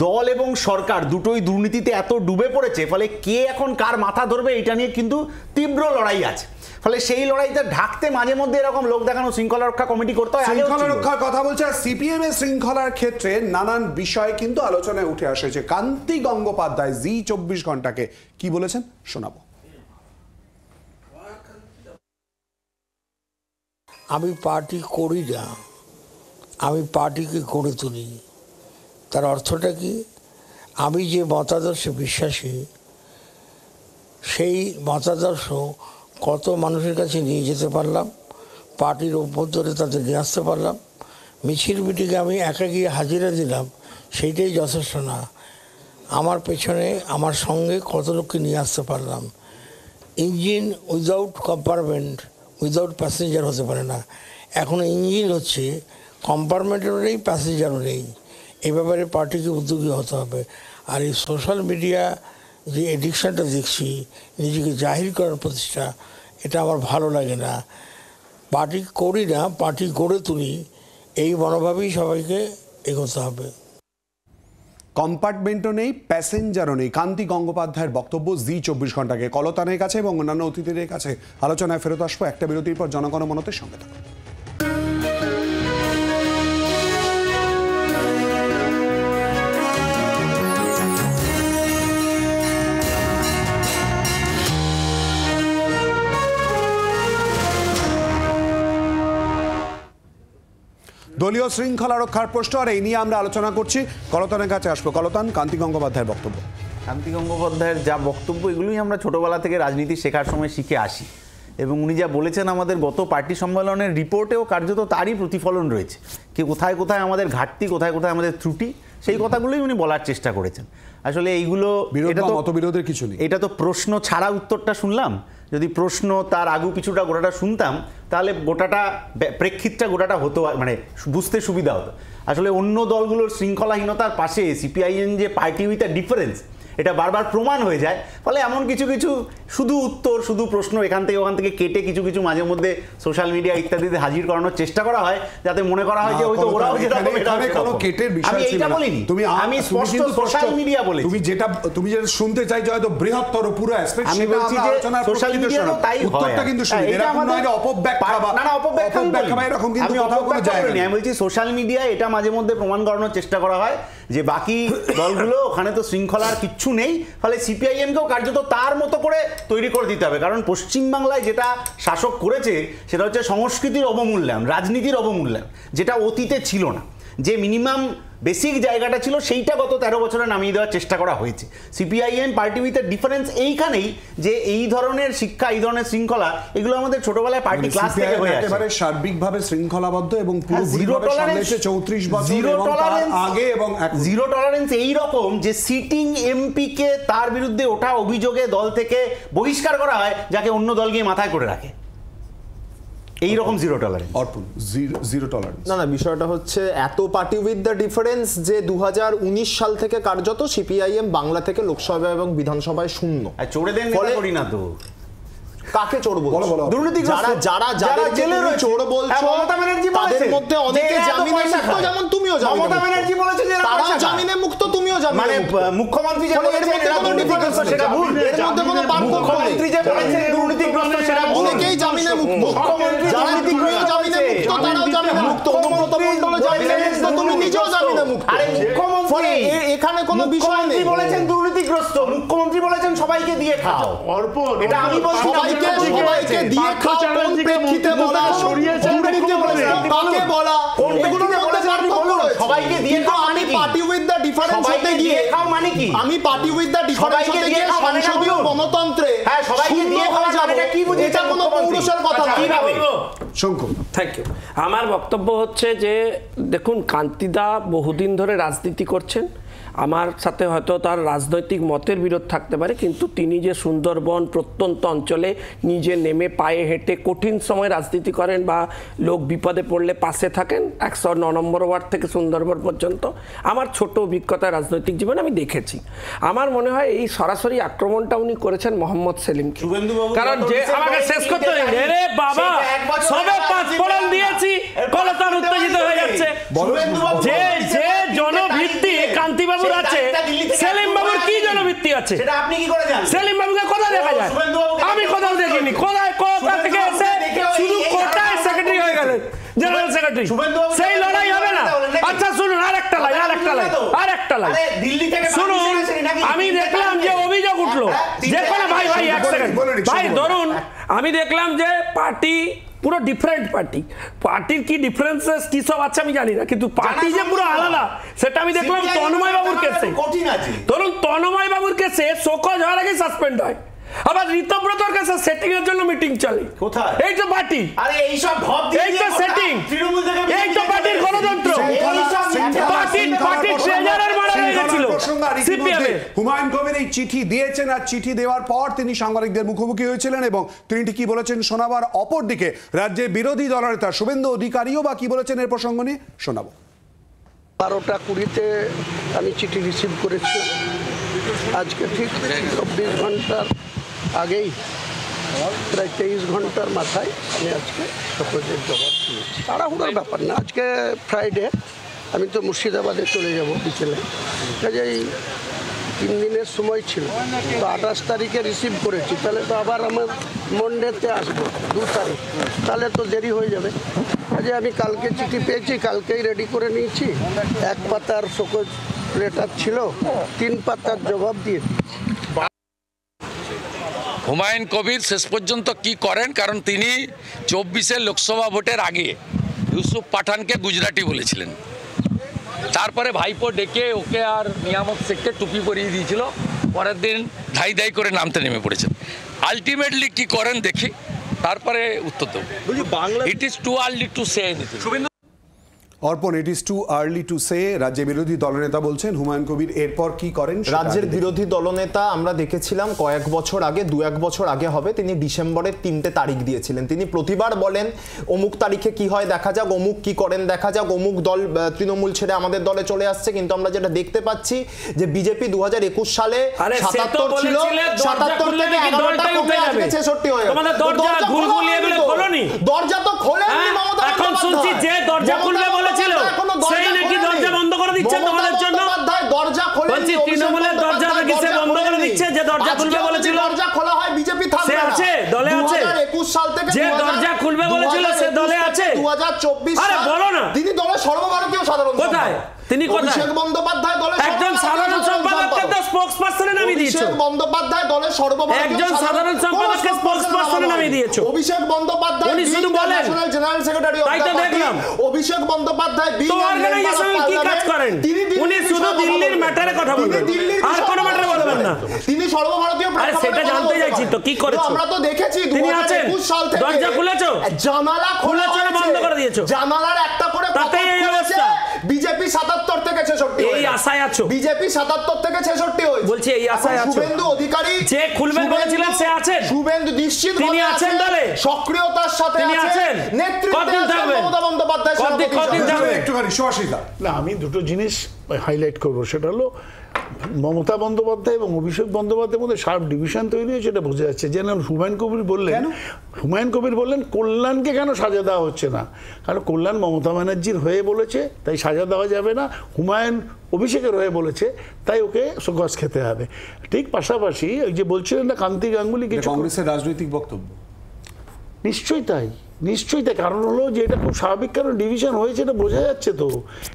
দল এবং সরকার দুটোই দুর্নীতিতে এত ডুবে পড়েছে, ফলে কে এখন কার মাথা ধরবে এটা নিয়ে কিন্তু তীব্র লড়াই আছে। ফলে সেই লড়াইতে ঢাকতে মাঝে মধ্যে এরকম লোক দেখানো শৃঙ্খলা রক্ষা কমিটি করতে হয়। শৃঙ্খলা রক্ষার কথা বলছে, আর সিপিএম এর শৃঙ্খলার ক্ষেত্রে নানান বিষয় কিন্তু আলোচনায় উঠে আসেছে। কান্তি গঙ্গোপাধ্যায় জি24 ঘন্টাকে কি বলেছেন শোনাবো। আমি পার্টি করি না, আমি পার্টিকে গড়ে তুলি। তার অর্থটা কি? আমি যে মতাদর্শে বিশ্বাসী সেই মতাদর্শ কত মানুষের কাছে নিয়ে যেতে পারলাম, পার্টির অভ্যন্তরে তাদের নিয়ে আসতে পারলাম। মিছিল মিটিংয়ে আমি একা গিয়ে হাজিরা দিলাম, সেইটাই যথেষ্ট না। আমার পেছনে আমার সঙ্গে কত লোককে নিয়ে আসতে পারলাম। Engine without compartment, without passenger হতে পারে না। এখন ইঞ্জিন হচ্ছে, কম্পার্টমেন্টেরও নেই, প্যাসেঞ্জারও নেই। এই ব্যাপারে পার্টিকে উদ্যোগী হতে হবে। আর এই সোশ্যাল মিডিয়া যে এডিকশানটা দেখছি, নিজেকে জাহির করার প্রতিষ্ঠা, এটা আমার ভালো লাগে না। পার্টি করি না, পার্টি গড়ে তুলি, এই মনোভাবেই সবাইকে এগোতে হবে। কম্পার্টমেন্টও নেই, প্যাসেঞ্জারও নেই, কান্তি গঙ্গোপাধ্যায়ের বক্তব্য জি24 ঘন্টাকে। কলতানের কাছে এবং অন্যান্য অতিথিদের কাছে আলোচনায় ফেরত আসবো একটা বিরতির পর। জনগণমনতের সঙ্গে থাকুন। দলীয় শৃঙ্খলা রক্ষার প্রশ্ন, আর এই নিয়ে আমরা আলোচনা করছি। কলতানের কাছে আসবো। কলতান, কান্তি গঙ্গোপাধ্যায়ের বক্তব্য। কান্তি গঙ্গোপাধ্যায়ের যা বক্তব্য, এগুলোই আমরা ছোটবেলা থেকে রাজনীতি শেখার সময় শিখে আসি, এবং উনি যা বলেছেন আমাদের গত পার্টি সম্মেলনের রিপোর্টেও কার্যত তারই প্রতিফলন রয়েছে। কি কোথায় কোথায় আমাদের ঘাটতি, কোথায় কোথায় আমাদের ত্রুটি, সেই কথাগুলোই উনি বলার চেষ্টা করেছেন। আসলে এইগুলো মতবিরোধের কিছু নেই। এটা তো প্রশ্ন ছাড়া উত্তরটা শুনলাম। যদি প্রশ্ন তার আগু পিছুটা গোটাটা শুনতাম, তাহলে গোটাটা প্রেক্ষিতটা গোটাটা হতো, মানে বুঝতে সুবিধা হতো। আসলে অন্য দলগুলোর শৃঙ্খলাহীনতার পাশে সিপিআইএম যে পার্টি উইথ আ ডিফারেন্স, এটা বারবার প্রমাণ হয়ে যায়। ফলে এমন কিছু কিছু শুধু উত্তর, শুধু প্রশ্ন এখান থেকে ওখান থেকে কেটে কিছু কিছু মাঝে মধ্যে সোশ্যাল মিডিয়া ইত্যাদিতে হাজির করানোর চেষ্টা করা হয়, যাতে মনে করা হয় যে হয়তো ওরাও যেরকম কোনো কেটের বিষয় ছিল না। আমি স্পষ্ট সোশ্যাল মিডিয়া বলেছি। তুমি যেটা শুনতে চাইছো হয়তো বৃহত্তর পুরো অ্যাসপেক্ট, আমি বলছি যে সোশ্যাল মিডিয়াতে তাই হয়। উত্তরটা কিন্তু শুনি এরকম নয় যে অপব্যাখ্যা বা না অপব্যাখ্যা এরকম কিন্তু কোথাও কোনো জায়গা নেই। আমি বলছি সোশ্যাল মিডিয়া এটা মাঝে মধ্যে প্রমাণ করানোর চেষ্টা করা হয় যে বাকি দলগুলো ওখানে তো শৃঙ্খলার কিচ্ছু নেই, ফলে সিপিআইএমকেও কার্যত তার মতো করে তৈরি করে দিতে হবে। কারণ পশ্চিমবাংলায় যেটা শাসক করেছে সেটা হচ্ছে সংস্কৃতির অবমূল্যায়ন, রাজনীতির অবমূল্যায়ন, যেটা অতীতে ছিল না। যে মিনিমাম বেসিক জায়গাটা ছিল সেইটা গত 13 বছরে নামিয়ে দেওয়ার চেষ্টা করা হয়েছে। সিপিআইএম পার্টি উইথ ডিফারেন্স এইখানেই, যে এই ধরনের শিক্ষা, এই ধরনের শৃঙ্খলা, এগুলো আমাদের ছোটবেলায় পার্টি ক্লাস থেকে হয়ে আসে। একেবারে সার্বিকভাবে শৃঙ্খলাবদ্ধ এবং পুরোপুরিভাবে সামলেছে 34 বছর এবং তার আগে এবং জিরো টলারেন্স এই রকম যে সিটিং এমপি কে তার বিরুদ্ধে ওঠা অভিযোগে দল থেকে বহিষ্কার করা হয়, যাকে অন্য দল গিয়ে মাথায় করে রাখে। এইরকম জিরো টলারেন্স। অর্পণ, জিরো টলারেন্স না, বিষয়টা হচ্ছে এত পার্টি উইথ দ্য ডিফারেন্স যে 2019 সাল থেকে কার্যত সিপিআইএম বাংলা থেকে লোকসভা এবং বিধানসভায় শূন্য। চড়ে দেন করি না তো, কাকে চোর বলছো? দুর্নীতিগ্রস্ত যারা জেলে রয়েছে চোর বলছো, তাদের মধ্যে অনেকে জামিনে মুক্ত, যেমন তুমিও মমতা ব্যানার্জি বলেছে যে তারা জামিনে মুক্ত, তুমিও জামিনে মুক্ত। মুখ্যমন্ত্রী যে বলেছেন এরা দুর্নীতিগ্রস্ত সেটা ভুল। এর মধ্যে কোনো পার্থক্য নেই। মুখ্যমন্ত্রী যে বলেছেন দুর্নীতিগ্রস্ত সেটা ভুল। অনেকেই জামিনে মুক্ত, মুখ্যমন্ত্রী যারা তুমিও জামিনে মুক্ত, তারাও জামিনে মুক্ত, অনুব্রত মণ্ডল জামিনে মুক্ত, তুমি নিজেও জামিনে মুক্ত। আরে মুখ্যমন্ত্রী এখানে কোনো বিষয় নেই। বলেছেন দুর্নীতিগ্রস্ত, মুখ্যমন্ত্রী বলেছেন সবাইকে দিয়ে খাও। অর্পণ, এটা আমি বলছি না, সবাইকে দিয়ে খাও কোন প্রেক্ষিতে বলা, দুর্নীতি বলেছে কাকে বলা, এগুলোর মধ্যে পার্থক্য রয়েছে। সবাইকে দিয়ে খাও আমি পার্টি উইথ দ্য ডিফারেন্স হতে গিয়ে খাও মানে কি? আমি পার্টি উইথ দ্য ডিফারেন্স হতে গিয়ে সংসদীয় গণতন্ত্রে হ্যাঁ সবাইকে দিয়ে খাওয়া যাবে, এটা কি বুঝি? এটা কোনো পৌরুষের কথা না। কিভাবে? শঙ্কু, থ্যাংক ইউ। আমার বক্তব্য হচ্ছে যে দেখুন, কান্তিদা বহুদিন ধরে রাজনীতি করছে, করছেন। আমার সাথে হয়তো তার রাজনৈতিক মতের বিরোধ থাকতে পারে, কিন্তু তিনি যে সুন্দরবন প্রত্যন্ত অঞ্চলে নিজে নেমে পায়ে হেঁটে কঠিন সময় রাজনীতি করেন বা লোক বিপদে পড়লে পাশে থাকেন 109 নম্বর ওয়ার্ড থেকে সুন্দরবন পর্যন্ত, আমার ছোট অভিজ্ঞতা রাজনৈতিক জীবনে আমি দেখেছি। আমার মনে হয় এই সরাসরি আক্রমণটা উনি করেছেন মোহাম্মদ সেলিমকে, কারণ যে আমাকে শেষ করতে রে বাবা সবে 5 ফোড়ন দিয়েছি কলতান উত্তেজিত হয়ে যাচ্ছে। যে যে জনভিত্তি কান্তিবাবু আছে, সেলিম বাবুর কি জনভিত্তি আছে সেটা আপনি কি করে জানেন? সেলিম বাবুকে কোথায় দেখা যায়? আমি কোথাও দেখিনি। কোথায় কোথা থেকে এসে শুধু কোটায় সেক্রেটারি হয়ে গেলেন, জেনারেল সেক্রেটারি। সেই লড়াই হবে না। আচ্ছা শুনুন, আরেকটা লাইন শুনুন। আমি দেখলাম যে অভিযোগ উঠলো যে কোনো ভাই এক সেকেন্ড ভাই ধরুন, আমি দেখলাম যে পার্টি পুরো ডিফারেন্ট পার্টির কি ডিফারেন্সেস কি সব আছে আমি জানি না, কিন্তু পার্টি যে পুরো আলাদা সেটা আমি দেখলাম তন্ময় বাবুর কেসে। ধরুন তন্ময় বাবুর কেসে শোকজ হওয়ার আগে সাসপেন্ড হয়, আবার ঋতব্রতর কাছে সেটিং এর জন্য মিটিং চলে। কোথায়? এই তো পার্টি। আরে এই সব ভাব দিয়ে এই তো সেটিং, এই তো পার্টির গণতন্ত্র। পার্টির ট্রেজারার মারা হয়ে গেছিল সিপিএম এ। হুমায়ুন কবির এই চিঠি দিয়েছেন, আর চিঠি দেওয়ার পর তিনি সাংবাদিকদের মুখোমুখি হয়েছিলেন এবং তিনি কি বলেছেন শোনাবার। অপরদিকে রাজ্যের বিরোধী দলনেতা শুভেন্দু অধিকারীও বা কি বলেছেন এর প্রসঙ্গ নিয়ে শোনাবো। 12টা 20 আমি চিঠি রিসিভ করেছিলাম। আজকে ঠিক 24 ঘন্টার আগেই, প্রায় 23 ঘন্টার মাথায় আমি আজকে সকলের জবাব দিয়েছি। তাড়াহুড়োর ব্যাপার না, আজকে ফ্রাইডে, আমি তো মুর্শিদাবাদে চলে যাব বিকেলে, কাজেই 3 দিনের সময় ছিল। তো 28 তারিখে রিসিভ করেছি, তাহলে তো আবার আমার মন্ডেতে আসবো 2 তারিখ, তাহলে তো দেরি হয়ে যাবে। কাজে আমি কালকে চিঠি পেয়েছি, কালকেই রেডি করে নিয়েছি। 1 পাতার শোকজ লেটার ছিল, 3 পাতার জবাব দিয়ে দিয়েছি। হুমায়ুন কবির শেষ পর্যন্ত কি করেন, কারণ তিনি 24-এর লোকসভা ভোটের আগে ইউসুফ পাঠানকে গুজরাটি বলেছিলেন, তারপরে ভাইপো ডেকে ওকে আর নিয়ামত শেখকে টুপি পরিয়ে দিয়েছিল, পরের দিন ধাই করে নামতে নেমে পড়েছেন। আলটিমেটলি কি করেন দেখি, তারপরে উত্তর দেব। It is too early to say anything. Arpan, it is too early to say. রাজ্যের বিরোধী দলনেতা বলছেন হুমায়ুন কবির এরপর কি করেন। রাজ্যের বিরোধী দলনেতা আমরা দেখেছিলাম কয়েক বছর আগে, 2-1 বছর আগে হবে, তিনি ডিসেম্বরের 3টে তারিখ দিয়েছিলেন। তিনি প্রতিবার বলেন অমুক তারিখে কি হয় দেখা যাক, অমুক কি করেন দেখা যাক, অমুক দল তৃণমূল ছেড়ে আমাদের দলে চলে আসছে। কিন্তু আমরা যেটা দেখতে পাচ্ছি যে বিজেপি 2021 সালে 77 ছিল, 77 থেকে 11টা কমে আজকে 66 হয়ে গেছে। দরজা তো খোলেননি মমতা। এখন শুনছি যে দরজা খুলবে বলেছিল সেই নাকি দরজা বন্ধ করে দিচ্ছে তোমাদের জন্য। দরজা খোলেননি, তৃণমূলের দরজা নাকি সে বন্ধ করে দিচ্ছে, যে দরজা খুলবে বলেছিল। দরজা খোলা হয় বিজেপি থাকবে সে আছে, দলে আছে। 2021 সাল থেকে যে দরজা খুলবে বলেছিল সে দলে আছে। 2024 আরে বলো না, তিনি দলের সর্বভারতীয় সাধারণ কোথায়? তিনি কোথায়? অভিষেক বন্দ্যোপাধ্যায় দলের একজন সাধারণ সম্পাদককে তো স্পোকসপারসনে নামিয়ে দিয়েছো। অভিষেক বন্দ্যোপাধ্যায় দলের সর্বভারতীয় একজন সাধারণ সম্পাদককে স্পোকসপারসনে নামিয়ে দিয়েছো। অভিষেক বন্দ্যোপাধ্যায় উনি শুধু বলেন, national general secretary of the party. Abhishek Bandyopadhyay তো অর্গানাইজেশন কি কাজ করেন? উনি শুধু দিল্লির ম্যাটারে কথা বলবেন, আর কোনো ম্যাটারে বলবেন না। তিনি সর্বভারতীয় প্রেক্ষাপটে সেটা জানতে চাইছি তো কি করেছো। আমরা তো দেখেছি তিনি আছেন, 2021 সাল থেকে দরজা খুলেছো, জানালা খুলেছো না বন্ধ করে দিয়েছো? জানালার একটা করে তাতেই এই অবস্থা। বিজেপি 77 থেকে 66 এই আশায় আছো? বিজেপি 77 থেকে 66 হয়েছে। বলছি এই আশায় আছো? শুভেন্দু অধিকারী যে খুলবে বলেছিলেন সে আছেন? শুভেন্দু নিশ্চিত তিনি আছেন দলে, সক্রিয়তার সাথে তিনি আছেন। নেতৃত্বে আছেন মমতা বন্দ্যোপাধ্যায়। কতদিন থাকবে? একটুখানি সুভাষিতা। না, আমি দুটো জিনিস হাইলাইট করবো। সেটা হলো মমতা বন্দ্যোপাধ্যায় এবং অভিষেক বন্দ্যোপাধ্যায়ের মধ্যে শার্প ডিভিশন তৈরি হয়েছে, এটা বোঝা যাচ্ছে। যেন হুমায়ুন কবির বললেন কল্যাণকে কেন সাজা দেওয়া হচ্ছে না, কারণ কল্যাণ মমতা ব্যানার্জির হয়ে বলেছে তাই সাজা দেওয়া যাবে না, হুমায়ুন অভিষেকের হয়ে বলেছে তাই ওকে শোকজ খেতে হবে। ঠিক পাশাপাশি ওই যে বলছিলেন না কান্তি গাঙ্গুলি, কিছু কংগ্রেসের রাজনৈতিক বক্তব্য। নিশ্চয়ই তাই, নিশ্চয়ই তাই। কারণ হলো যে এটা খুব স্বাভাবিক, কারণ ডিভিশন হয়েছে, এটা বোঝা যাচ্ছে। তো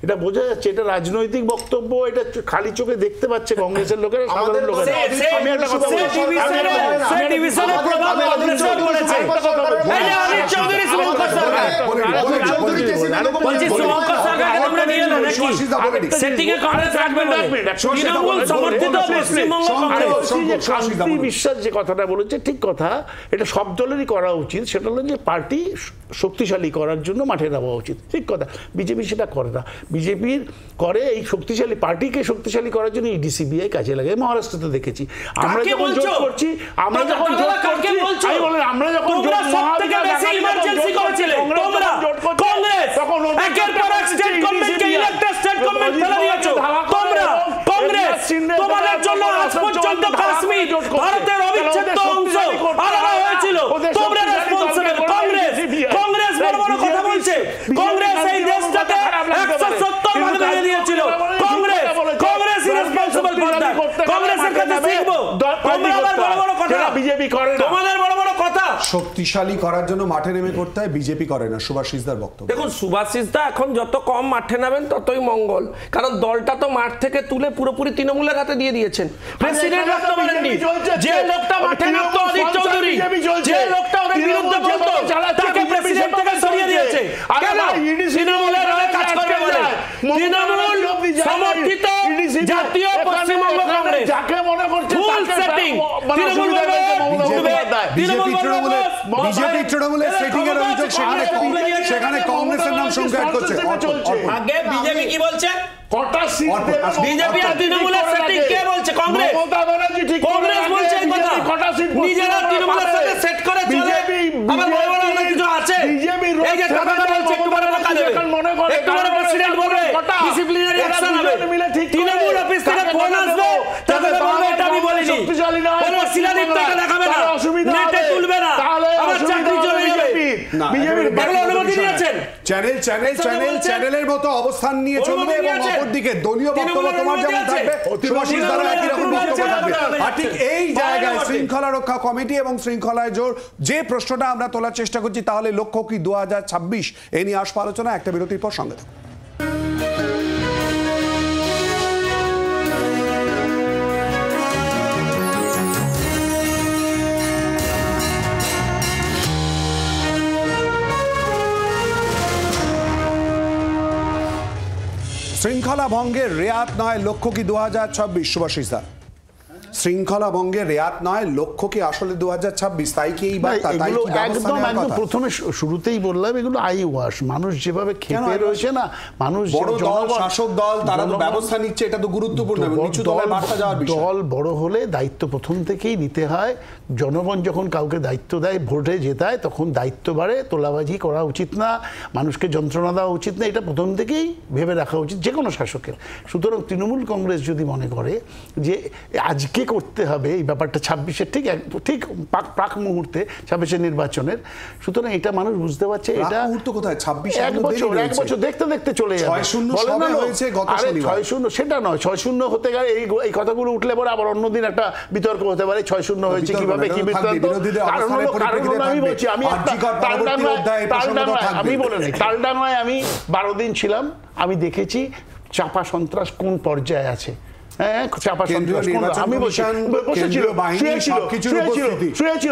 এটা বোঝা যাচ্ছে, এটা রাজনৈতিক বক্তব্য, এটা খালি চোখে দেখতে পাচ্ছে কংগ্রেসের লোকেরা, সাধারণ লোকেরা। আমি একটা কথা বলছি, বিশ্বাস যে কথাটা বলেছে ঠিক কথা, এটা সব দলেরই করা উচিত। সেটা হলো যে পার্টি শক্তিশালী করার জন্য মাঠে নামা উচিত, ঠিক কথা। বিজেপি সেটা করে না। বিজেপির করে এই শক্তিশালী পার্টিকে শক্তিশালী করার জন্য ইডি সিবিআই কাজে লাগে। মহারাষ্ট্রতে দেখেছি আমরা যখন জোট করছি, আমরা যখন জোট করছি, আমি বলেন আমরা যখন ইমার্জেন্সি করেছিলেন কংগ্রেস, তখন একের পর এক স্টেট গভর্নমেন্টকে ইলেক্টেড স্টেট গভর্নমেন্ট ফেলে দিয়েছো তোমরা। কংগ্রেস তোমাদের জন্য আজ পর্যন্ত কাশ্মীর ভারতের অবিচ্ছেদ্য অংশ আলাদা হয়েছিল, তোমরা রেসপন্সিবল। কংগ্রেস বড় বড় কথা বলছে, কংগ্রেস এই দেশটাকে 170 ভাগ ভেঙে দিয়েছিল। Congress responsible for that. কংগ্রেসের কাছে শিখবো, তোমরা আবার বড় বড় কথা বিজেপি করে না, তোমাদের বড় বড় কথা শক্তিশালী করার জন্য মাঠে নেমে করতে হয়, বিজেপি করে না। সুভাষিসদার বক্তব্য। দেখুন সুভাষিসদা এখন যত কম মাঠে নামেন ততই মঙ্গল, কারণ দলটা তো মাঠ থেকে তুলে পুরোপুরি তৃণমূলের হাতে দিয়ে দিয়েছেন। প্রেসিডেন্ট রাখতে পারেননি, যে লোকটা মাঠে নামতো অধীর চৌধুরী, যে লোকটা ওদের বিরুদ্ধে বলতো তাকে প্রেসিডেন্ট থেকে সরিয়ে দিয়েছে। কেন? তৃণমূলের হয়ে কাজ করবে বলে। তৃণমূল সমর্থিত জাতীয় পশ্চিমবঙ্গ কংগ্রেস যাকে মনে করছে ফুল সেটিং বিজেপি তৃণমূলের সেটিং এর অভিযোগ, সেখানে কংগ্রেসের নাম সংখ্যা করছে। আগে বিজেপি কি বলছে? কটা সিট বিজেপি আর তৃণমূলের সেটিং কে বলছে? কংগ্রেস। কংগ্রেস বলছে এই কথা, কটা সিট নিজেরা তৃণমূলের সাথে সেট করে চলে। আবার বড় বড় অনেক কিছু আছে, এই যে কথাটা বলছে একটু বড় বড় দেবে, একটু বড় প্রেসিডেন্ট বলবে, ডিসিপ্লিনারি অ্যাকশন হবে, তৃণমূল অফিস থেকে ফোন আসবে, তাদের বলবে এটা আমি বলিনি, কোনো শিলালিপিটা দেখাবে না, নেটে তুলবে না, আবার চাকরি চলে যাবে। বিজেপির বাংলা অনুমতি দিয়েছেন, চ্যানেলের মতো অবস্থান নিয়ে চলবে এবং অপরদিকে দলীয় বক্তব্য তোমার যেমন থাকবে, সুভাষিসদারও একই রকম বক্তব্য থাকবে। আর ঠিক এই জায়গায় শৃঙ্খলা রক্ষা কমিটি এবং শৃঙ্খলায় জোর যে প্রশ্নটা আমরা তোলার চেষ্টা করছি, তাহলে লক্ষ্য কি 2026, এই নিয়ে আসবো আলোচনা। একটা বিরতির পর সঙ্গে থাকুন। শৃঙ্খলা ভঙ্গের রেয়াত নয়, লক্ষ্য কি 2026? সুভাষিসদা, শৃঙ্খলা ভঙ্গের রেয়াত নয়, লক্ষ্য কি আসলে 2026? তাই কি এই বার্তা? তাই কি একদম প্রথমে শুরুতেই বললাম এগুলো আই ওয়াশ। মানুষ যেভাবে খেপে রয়েছে না, মানুষ বড় দল, শাসক দল, তারা তো ব্যবস্থা নিচ্ছে, এটা তো গুরুত্বপূর্ণ। নিচু দলের বার্তা যাওয়ার বিষয়। দল বড় হলে দায়িত্ব প্রথম থেকেই নিতে হয়। জনগণ যখন কাউকে দায়িত্ব দেয়, ভোটে জেতায়, তখন দায়িত্ব বাড়ে। তোলাবাজি করা উচিত না, মানুষকে যন্ত্রণা দেওয়া উচিত না, এটা প্রথম থেকেই ভেবে রাখা উচিত যে কোনো শাসকের। সুতরাং তৃণমূল কংগ্রেস যদি মনে করে যে আজকে করতে হবে এই ব্যাপারটা 26-এর ঠিক প্রাক মুহূর্তে 26-এর নির্বাচনের, সুতরাং এটা মানুষ বুঝতে পারছে। এটা মুহূর্ত কোথায়? 26 এক বছর দেখতে দেখতে চলে যাবে। 6-0 সেটা নয়, 6-0 হতে গেলে এই কথাগুলো উঠলে পরে আবার অন্যদিন একটা বিতর্ক হতে পারে। 6-0 হয়েছে কিভাবে, কি বৃত্তান্ত? আমি বলছি, আমি বলে নেই, তালডাঙ্গায় আমি 12 দিন ছিলাম, আমি দেখেছি চাপা সন্ত্রাস কোন পর্যায়ে আছে।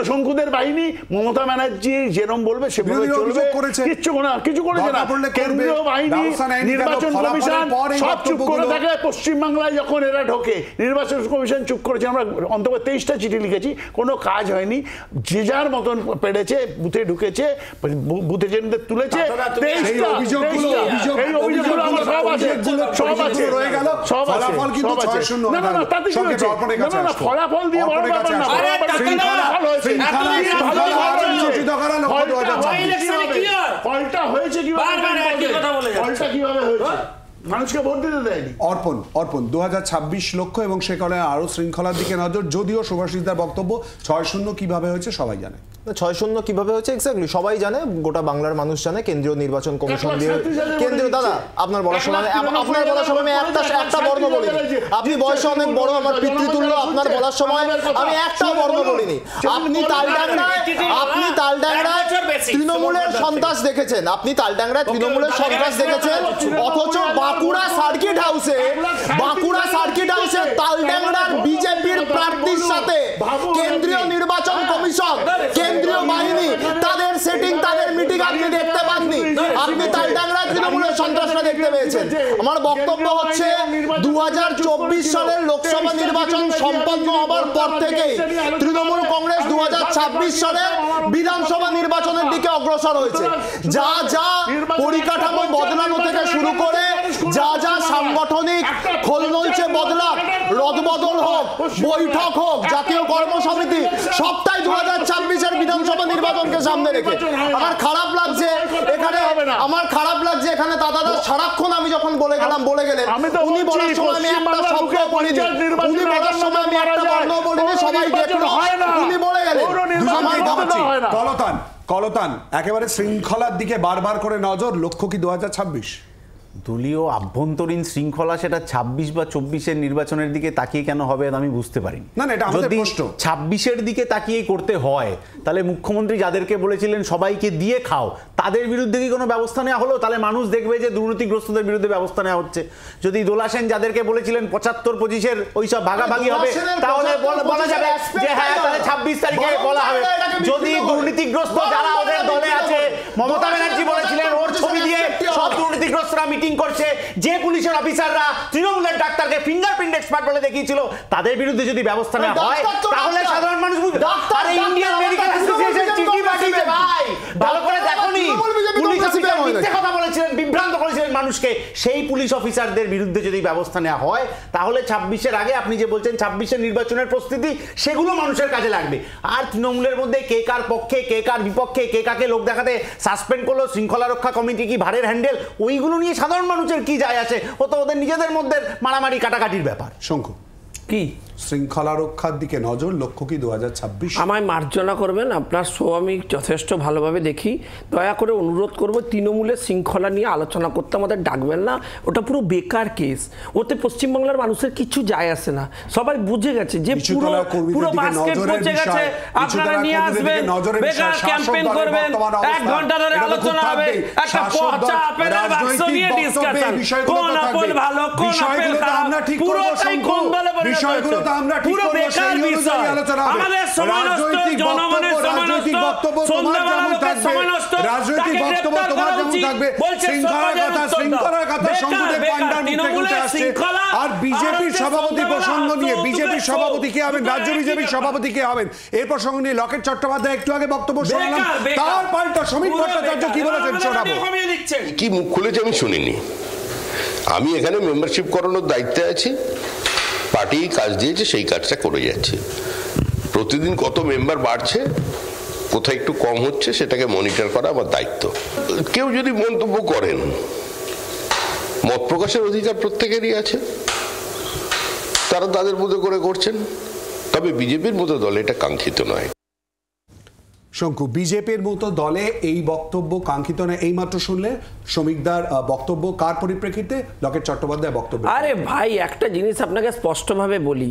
শঙ্কুদের বাহিনী, মমতা ব্যানার্জি যেরকম বলবে সেভাবে চলবে, কিছু করেছে না। কেন্দ্রীয় বাহিনী, নির্বাচন কমিশন সব চুপ করে থাকে। পশ্চিমবাংলায় যখন এরা ঢোকে, নির্বাচন কমিশন চুপ করেছে। আমরা অন্তত 23টা চিঠি লিখেছি, কোনো কাজ হয়নি। যে যার মতন পেরেছে, বুথে ঢুকেছে, বুথে এজেন্টদের তুলেছে। ফলাফল দিয়ে বড় ব্যাপার না, ফলটা হয়েছে কিভাবে হয়েছে, মানুষকে ভোট দিতে দেয়নি। অর্পণ 2026 লক্ষ্য এবং সে কারণে আরো শৃঙ্খলার দিকে নজর। যদিও সুভাষিসদার বক্তব্য 6-0 কিভাবে হয়েছে সবাই জানে। 6-0 কিভাবে হচ্ছে এক্স্যাক্টলি সবাই জানে, গোটা বাংলার মানুষ জানে। কেন্দ্রীয় নির্বাচন কমিশন দিয়ে কেন্দ্রীয় দাদা আপনার বলার সময় আমি একটা বর্ণ বলিনি। আপনি বয়সে অনেক বড়, আমার পিতৃতুল্য। আপনার বলার সময় আমি একটা বর্ণ বলিনি। আপনি তালডাংরায় তৃণমূলের সন্ত্রাস দেখেছেন, অথচ বাঁকুড়া সার্কিট হাউসে তালডাংরার বিজেপির প্রার্থীর সাথে কেন্দ্রীয় নির্বাচন কমিশন, কেন্দ্রীয় বাহিনী, তাদের সেটিং, তাদের মিটিং আপনি দেখতে পাননি। আপনি তালডাংরা তৃণমূলের সন্ত্রাসটা দেখতে পেয়েছেন। আমার বক্তব্য হচ্ছে 2024 সালের লোকসভা নির্বাচন সম্পন্ন হবার পর থেকে তৃণমূল কংগ্রেস 2026 সালের বিধানসভা নির্বাচনের দিকে অগ্রসর হয়েছে। যা যা পরিকাঠামো বদলানো থেকে শুরু করে যা যা সাংগঠনিক খোলনলচে বদলাক, রদবদল হোক, বৈঠক হোক, জাতীয় কর্মসমিতি, সবটাই 2026-এর বিধানসভা নির্বাচনকে সামনে রেখে। আমার খারাপ লাগছে এখানে দাদা সারাক্ষণ আমি যখন বলে গেলেন উনি বলার সময় আমি একটা শব্দ বলিনি, উনি বলার সময় আমি একটা বর্ণ বলিনি, সবাই দেখলো উনি বলে গেলেন। কলতান একেবারে শৃঙ্খলার দিকে বারবার করে নজর, লক্ষ্য কি 2026? দলীয় আভ্যন্তরীণ শৃঙ্খলা সেটা 26 বা 24-এর নির্বাচনের দিকে তাকিয়ে কেন হবে আমি বুঝতে পারি না। এটা আমাদের প্রশ্ন। 26-এর দিকে তাকিয়ে করতে হয় তাহলে মুখ্যমন্ত্রী যাদেরকে বলেছিলেন সবাইকে দিয়ে খাও তাদের বিরুদ্ধে কি কোনো ব্যবস্থা নেওয়া হলো? তাহলে মানুষ দেখবে যে দুর্নীতিগ্রস্তদের বিরুদ্ধে ব্যবস্থা নেওয়া হচ্ছে। যদি দোলা সেন যাদেরকে বলেছিলেন 75-25-এর ওইসব ভাগাভাগি হবে তাহলে বলা যাবে যে হ্যাঁ তাহলে 26 তারিখে বলা হবে। যদি দুর্নীতিগ্রস্ত যারা ওদের দলে আছে, মমতা ব্যানার্জি বলেছিলেন ওর ছবি দিয়ে সব দুর্নীতিগ্রস্তরা মিটিং করছে, যে পুলিশের অফিসাররা তৃণমূলের ডাক্তারকে ফিঙ্গারপ্রিন্ট এক্সপার্ট বলে দেখিয়েছিল তাদের বিরুদ্ধে যদি ব্যবস্থা নেওয়া হয় তাহলে সাধারণ মানুষ বুঝবে। আরে ইন্ডিয়ান মেডিকেল অ্যাসোসিয়েশন চিঠি পাঠিয়েছে ভাই, ভালো করে দেখোনি? পুলিশ অফিসার মিথ্যে কথা বলেছিলেন, বিভ্রান্ত করেছিলেন মানুষকে। সেই পুলিশ অফিসারদের বিরুদ্ধে যদি ব্যবস্থা নেওয়া হয় তাহলে 26-এর আগে আপনি যে বলছেন 26-এর নির্বাচনের প্রস্তুতি সেগুলো মানুষের কাজে লাগবে। আর তৃণমূলের মধ্যে কে কার পক্ষে কে কার বিপক্ষে কে কাকে লোক দেখাতে সাসপেন্ড করলো, শৃঙ্খলা রক্ষা কমিটি কি ভারের হ্যান্ডেল, ওইগুলো নিয়ে সাধারণ মানুষের কি যায় আসে? ও তো ওদের নিজেদের মধ্যে মারামারি কাটাকাটির ব্যাপার। শঙ্কু কি শৃঙ্খলা রক্ষার দিকে নজর, লক্ষ্য কি 2026? আমায় মার্জনা করবেন, আপনার শো আমি যথেষ্ট ভালোভাবে দেখি, দয়া করে অনুরোধ করব তৃণমূলের শৃঙ্খলা নিয়ে আলোচনা করতে আমাদের ডাকবেন না। ওটা পুরো বেকার কেস, ওতে পশ্চিমবাংলার মানুষের কিছু যায় আসে না। সবাই বুঝে গেছে যে পুরো বাস্কেট পচে গেছে, আপনারা নিয়ে আসবেন, বেকার ক্যাম্পেইন করবেন, 1 ঘন্টা ধরে আলোচনা হবে, একটা পচা আপেলের বাক্স নিয়ে ডিসকাশন, কোন আপেল ভালো কোন আপেল খারাপ, পুরোটাই কোন দলে বিষয়গুলো তো আমরা ঠিক করব, সেই অনুযায়ী আলোচনা হবে। রাজনৈতিক বক্তব্য তোমার যেমন থাকবে, রাজনৈতিক বক্তব্য তোমার যেমন থাকবে, শৃঙ্খলার কথা সংসদের পান্ডার মুখে উঠে আসছে। আর বিজেপির সভাপতি প্রসঙ্গ নিয়ে, বিজেপির সভাপতি কে হবেন, রাজ্য বিজেপির সভাপতি কে হবেন, এই প্রসঙ্গ নিয়ে লকেট চট্টোপাধ্যায় একটু আগে বক্তব্য শোনালাম, তার পাল্টা সমীর ভট্টাচার্য কি বলেছেন শোনাবো। কি মুখ খুলেছে আমি শুনিনি। আমি এখানে মেম্বারশিপ করানোর দায়িত্বে আছি, পার্টি কাজ দিয়েছে সেই কাজটা করে যাচ্ছে। প্রতিদিন কত মেম্বার বাড়ছে, কোথায় একটু কম হচ্ছে সেটাকে মনিটর করা আমার দায়িত্ব। কেউ যদি মন্তব্য করেন, মত প্রকাশের অধিকার প্রত্যেকেরই আছে, তারা তাদের মতো করে করছেন। তবে বিজেপির মতো দলে এটা কাঙ্ক্ষিত নয়। শঙ্কু, বিজেপির মতো দলে এই বক্তব্য কাঙ্ক্ষিত নয়, এইমাত্র শুনলে শ্রমিকদার বক্তব্য কার পরিপ্রেক্ষিতে, লকেট চট্টোপাধ্যায় বক্তব্য। আরে ভাই, একটা জিনিস আপনাকে স্পষ্টভাবে বলি,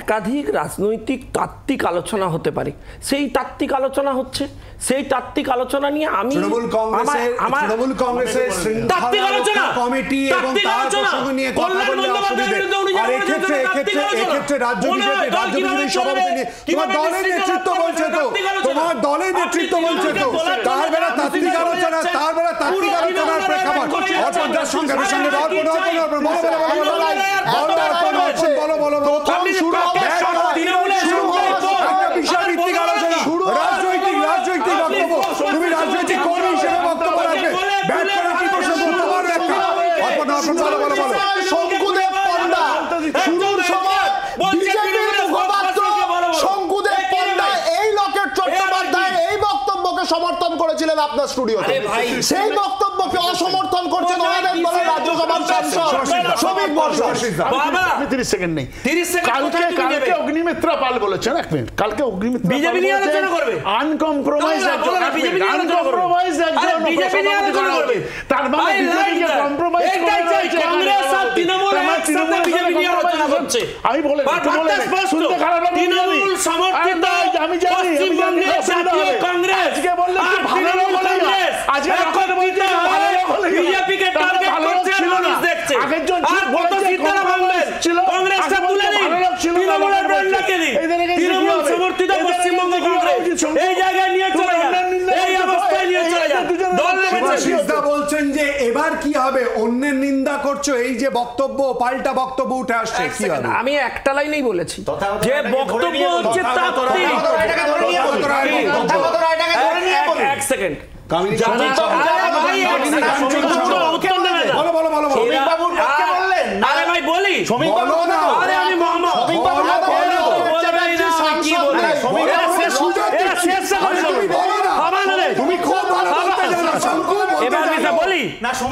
একাধিক রাজনৈতিক তাত্ত্বিক আলোচনা হতে পারে, সেই তাত্ত্বিক আলোচনা হচ্ছে, সেই তাত্ত্বিক আলোচনা নিয়ে আমি তৃণমূল কংগ্রেসের তাত্ত্বিক আলোচনা কমিটি এবং তার প্রসঙ্গ নিয়ে কথা বললে অসুবিধে। আর এক্ষেত্রে রাজ্য বিজেপির সভাপতি নিয়ে তোমার দলের নেতৃত্ব বলছে তো, তোমার দলের নেতৃত্ব বলছে তো, তার বেলা তাত্ত্বিক আলোচনা, তার বেলা তাত্ত্বিক আলোচনার প্রেক্ষাপট অর্পণদার সঙ্গে বিষয়ভিত্তিক আলোচনা, রাজনৈতিক বক্তব্য, তুমি রাজনৈতিক কর্মী হিসেবে বক্তব্য রাখবে, ব্যাট করার কি প্রশ্ন তোমার একটা শঙ্কুদেব পণ্ডা শুরুর সময় বিজেপির মুখপাত্র শঙ্কুদেব পণ্ডা এই লকেট চট্টোপাধ্যায় এই বক্তব্যকে সমর্থন করেছিলেন আপনার স্টুডিওতে। সেই বক্তব্যকে অসমর্থন করছেন রাজ্যসভার সাংসদ শ্রমিক বর্ষা। 30 সেকেন্ড নেই। কালকে অগ্নিমিত্রা পাল বলেছেন, এক মিনিট, কালকে অগ্নিমিত্রা বিজেপি নিয়ে আলোচনা করবে, আনকম্প্রোমাইজ একজন, তার মানে বিজেপিকে কম্প্রোমাইজ করে রয়েছে কংগ্রেস আর তৃণমূল একসাথে বিজেপি নিয়ে আলোচনা করছে। আমি বলে শুনতে খারাপ লাগে, তৃণমূল সমর্থিত আমি জানি পশ্চিমবঙ্গের জাতীয় কংগ্রেস আজকে বললে ভালো লাগে, আজকে এখন বলতে ভালো লাগে, বিজেপিকে টার্গেট করছে মানুষ দেখছে। আগের জন আর কত সিদ্ধারা কংগ্রেস কংগ্রেসটা তুলে নিন, তৃণমূলের ব্র্যান্ডটাকে দিন, তৃণমূল সমর্থিত পশ্চিমবঙ্গ কংগ্রেস এই জায়গায় নিয়ে চলে যান, এই অবস্থায় নিয়ে চলে যান। দল নেমেছে বলছেন যে এবার কি হবে? অন্যের নিন্দা করছো, এই যে বক্তব্য পাল্টা বক্তব্য উঠে আসছে, কি হবে? আমি একটা লাইনেই বলেছি যে বক্তব্য হচ্ছে তাত্ত্বিক। এক সেকেন্ড, আরে ভাই বলি,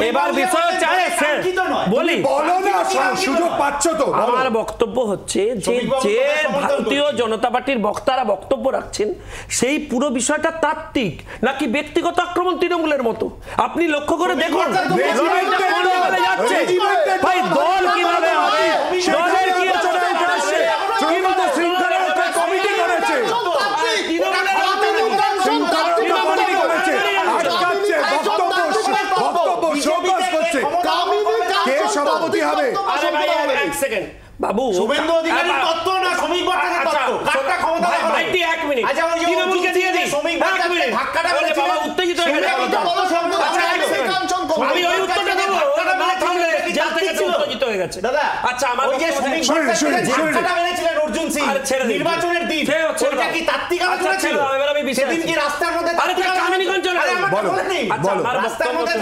এবার বিষয় বলি, সুযোগ পাচ্ছ তো। আমার বক্তব্য হচ্ছে যে যে ভারতীয় জনতা পার্টির বক্তারা বক্তব্য রাখছেন সেই পুরো বিষয়টা তাত্ত্বিক নাকি ব্যক্তিগত আক্রমণ তৃণমূলের মতো? আপনি লক্ষ্য করে দেখুন যাচ্ছে ভাই, দল কিভাবে হবে, দলের কি কমিটি করেছে, সভাপতি হবে। এক সেকেন্ড বাবু, শুভেন্দু অধিকারী তত্ত্ব না শ্রমিক বার্তার তত্ত্ব, কারটা ক্ষমতা দেয় ভাইটি 1 মিনিট, আচ্ছা তৃণমূলকে দিয়ে দিই শ্রমিক বার্তা ধাক্কাটা বলে বাবা উত্তেজিত হয়ে গেছে। আমি ওই উত্তরটা দেব, না থামলে জেল থেকে উত্তেজিত হয়ে গেছে দাদা। আচ্ছা আমার ওই যে শ্রমিক ধাক্কাটা মেরেছিলেন অর্জুন সিং নির্বাচনের দিন, ওটা কি তাত্ত্বিক আলোচনা ছিল? সেদিন কি রাস্তার মধ্যে আরে কামিনী কাঞ্চন বলো, আচ্ছা আমার রাস্তার মধ্যে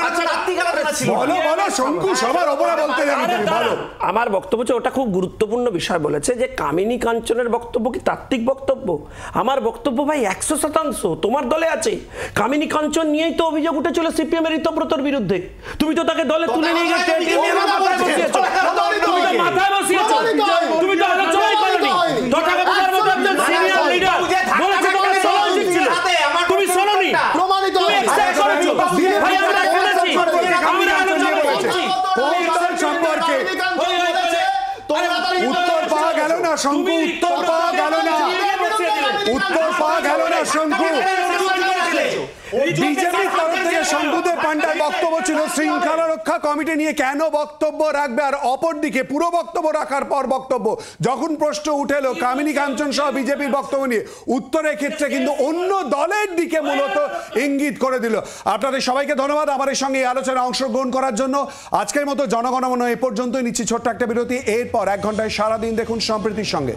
আচ্ছা তাত্ত্বিক আলোচনা ছিল, বলো বলো শঙ্কু, সবার উপরে বলতে যাবে তুমি, বলো। আমার বক্তব্য হচ্ছে ওটা খুব গুরুত্বপূর্ণ বিষয় বলেছে যে কামিনী কাঞ্চনের বক্তব্য কি তাত্ত্বিক বক্তব্য? আমার বক্তব্য ভাই 100% তোমার দলে আছে। কামিনী কাঞ্চন নিয়েই তো অভিযোগ উঠেছিল সিপিএম এর ঋতব্রতর বিরুদ্ধে, তুমি তো তাকে দলে তুলে নিয়ে গেছো, তুমি তো মাথায় বসিয়েছো, তুমি তো আলোচনাই করনি। তথাগতদের মতো একজন সিনিয়র লিডার বলেছে তোমার শোনা উচিত ছিল, তুমি শোনোনি, তুমি এক্সট্রা করেছো। ভাই আমরা শুনেছি, আমরা আলোচনা করছি সম্পর্কে উত্তর পাওয়া গেল না শঙ্কু, উত্তর পাওয়া গেল না, উত্তর পাওয়া গেল না শঙ্কু। বিজেপির তরফ থেকে শঙ্কুদেব পান্ডার বক্তব্য ছিল শৃঙ্খলা রক্ষা কমিটি নিয়ে কেন বক্তব্য রাখবে, আর অপরদিকে পুরো বক্তব্য রাখার পর বক্তব্য যখন প্রশ্ন উঠে এলো কামিনী কাঞ্চন সহ বিজেপির বক্তব্য নিয়ে, উত্তরের ক্ষেত্রে কিন্তু অন্য দলের দিকে মূলত ইঙ্গিত করে দিল। আপনাদের সবাইকে ধন্যবাদ আমার এই সঙ্গে এই আলোচনায় অংশগ্রহণ করার জন্য। আজকের মতো জনগণমন এ পর্যন্তই, নিচ্ছি ছোট্ট একটা বিরতি, এরপর 1 ঘন্টায় সারাদিন দেখুন সম্প্রীতির সঙ্গে।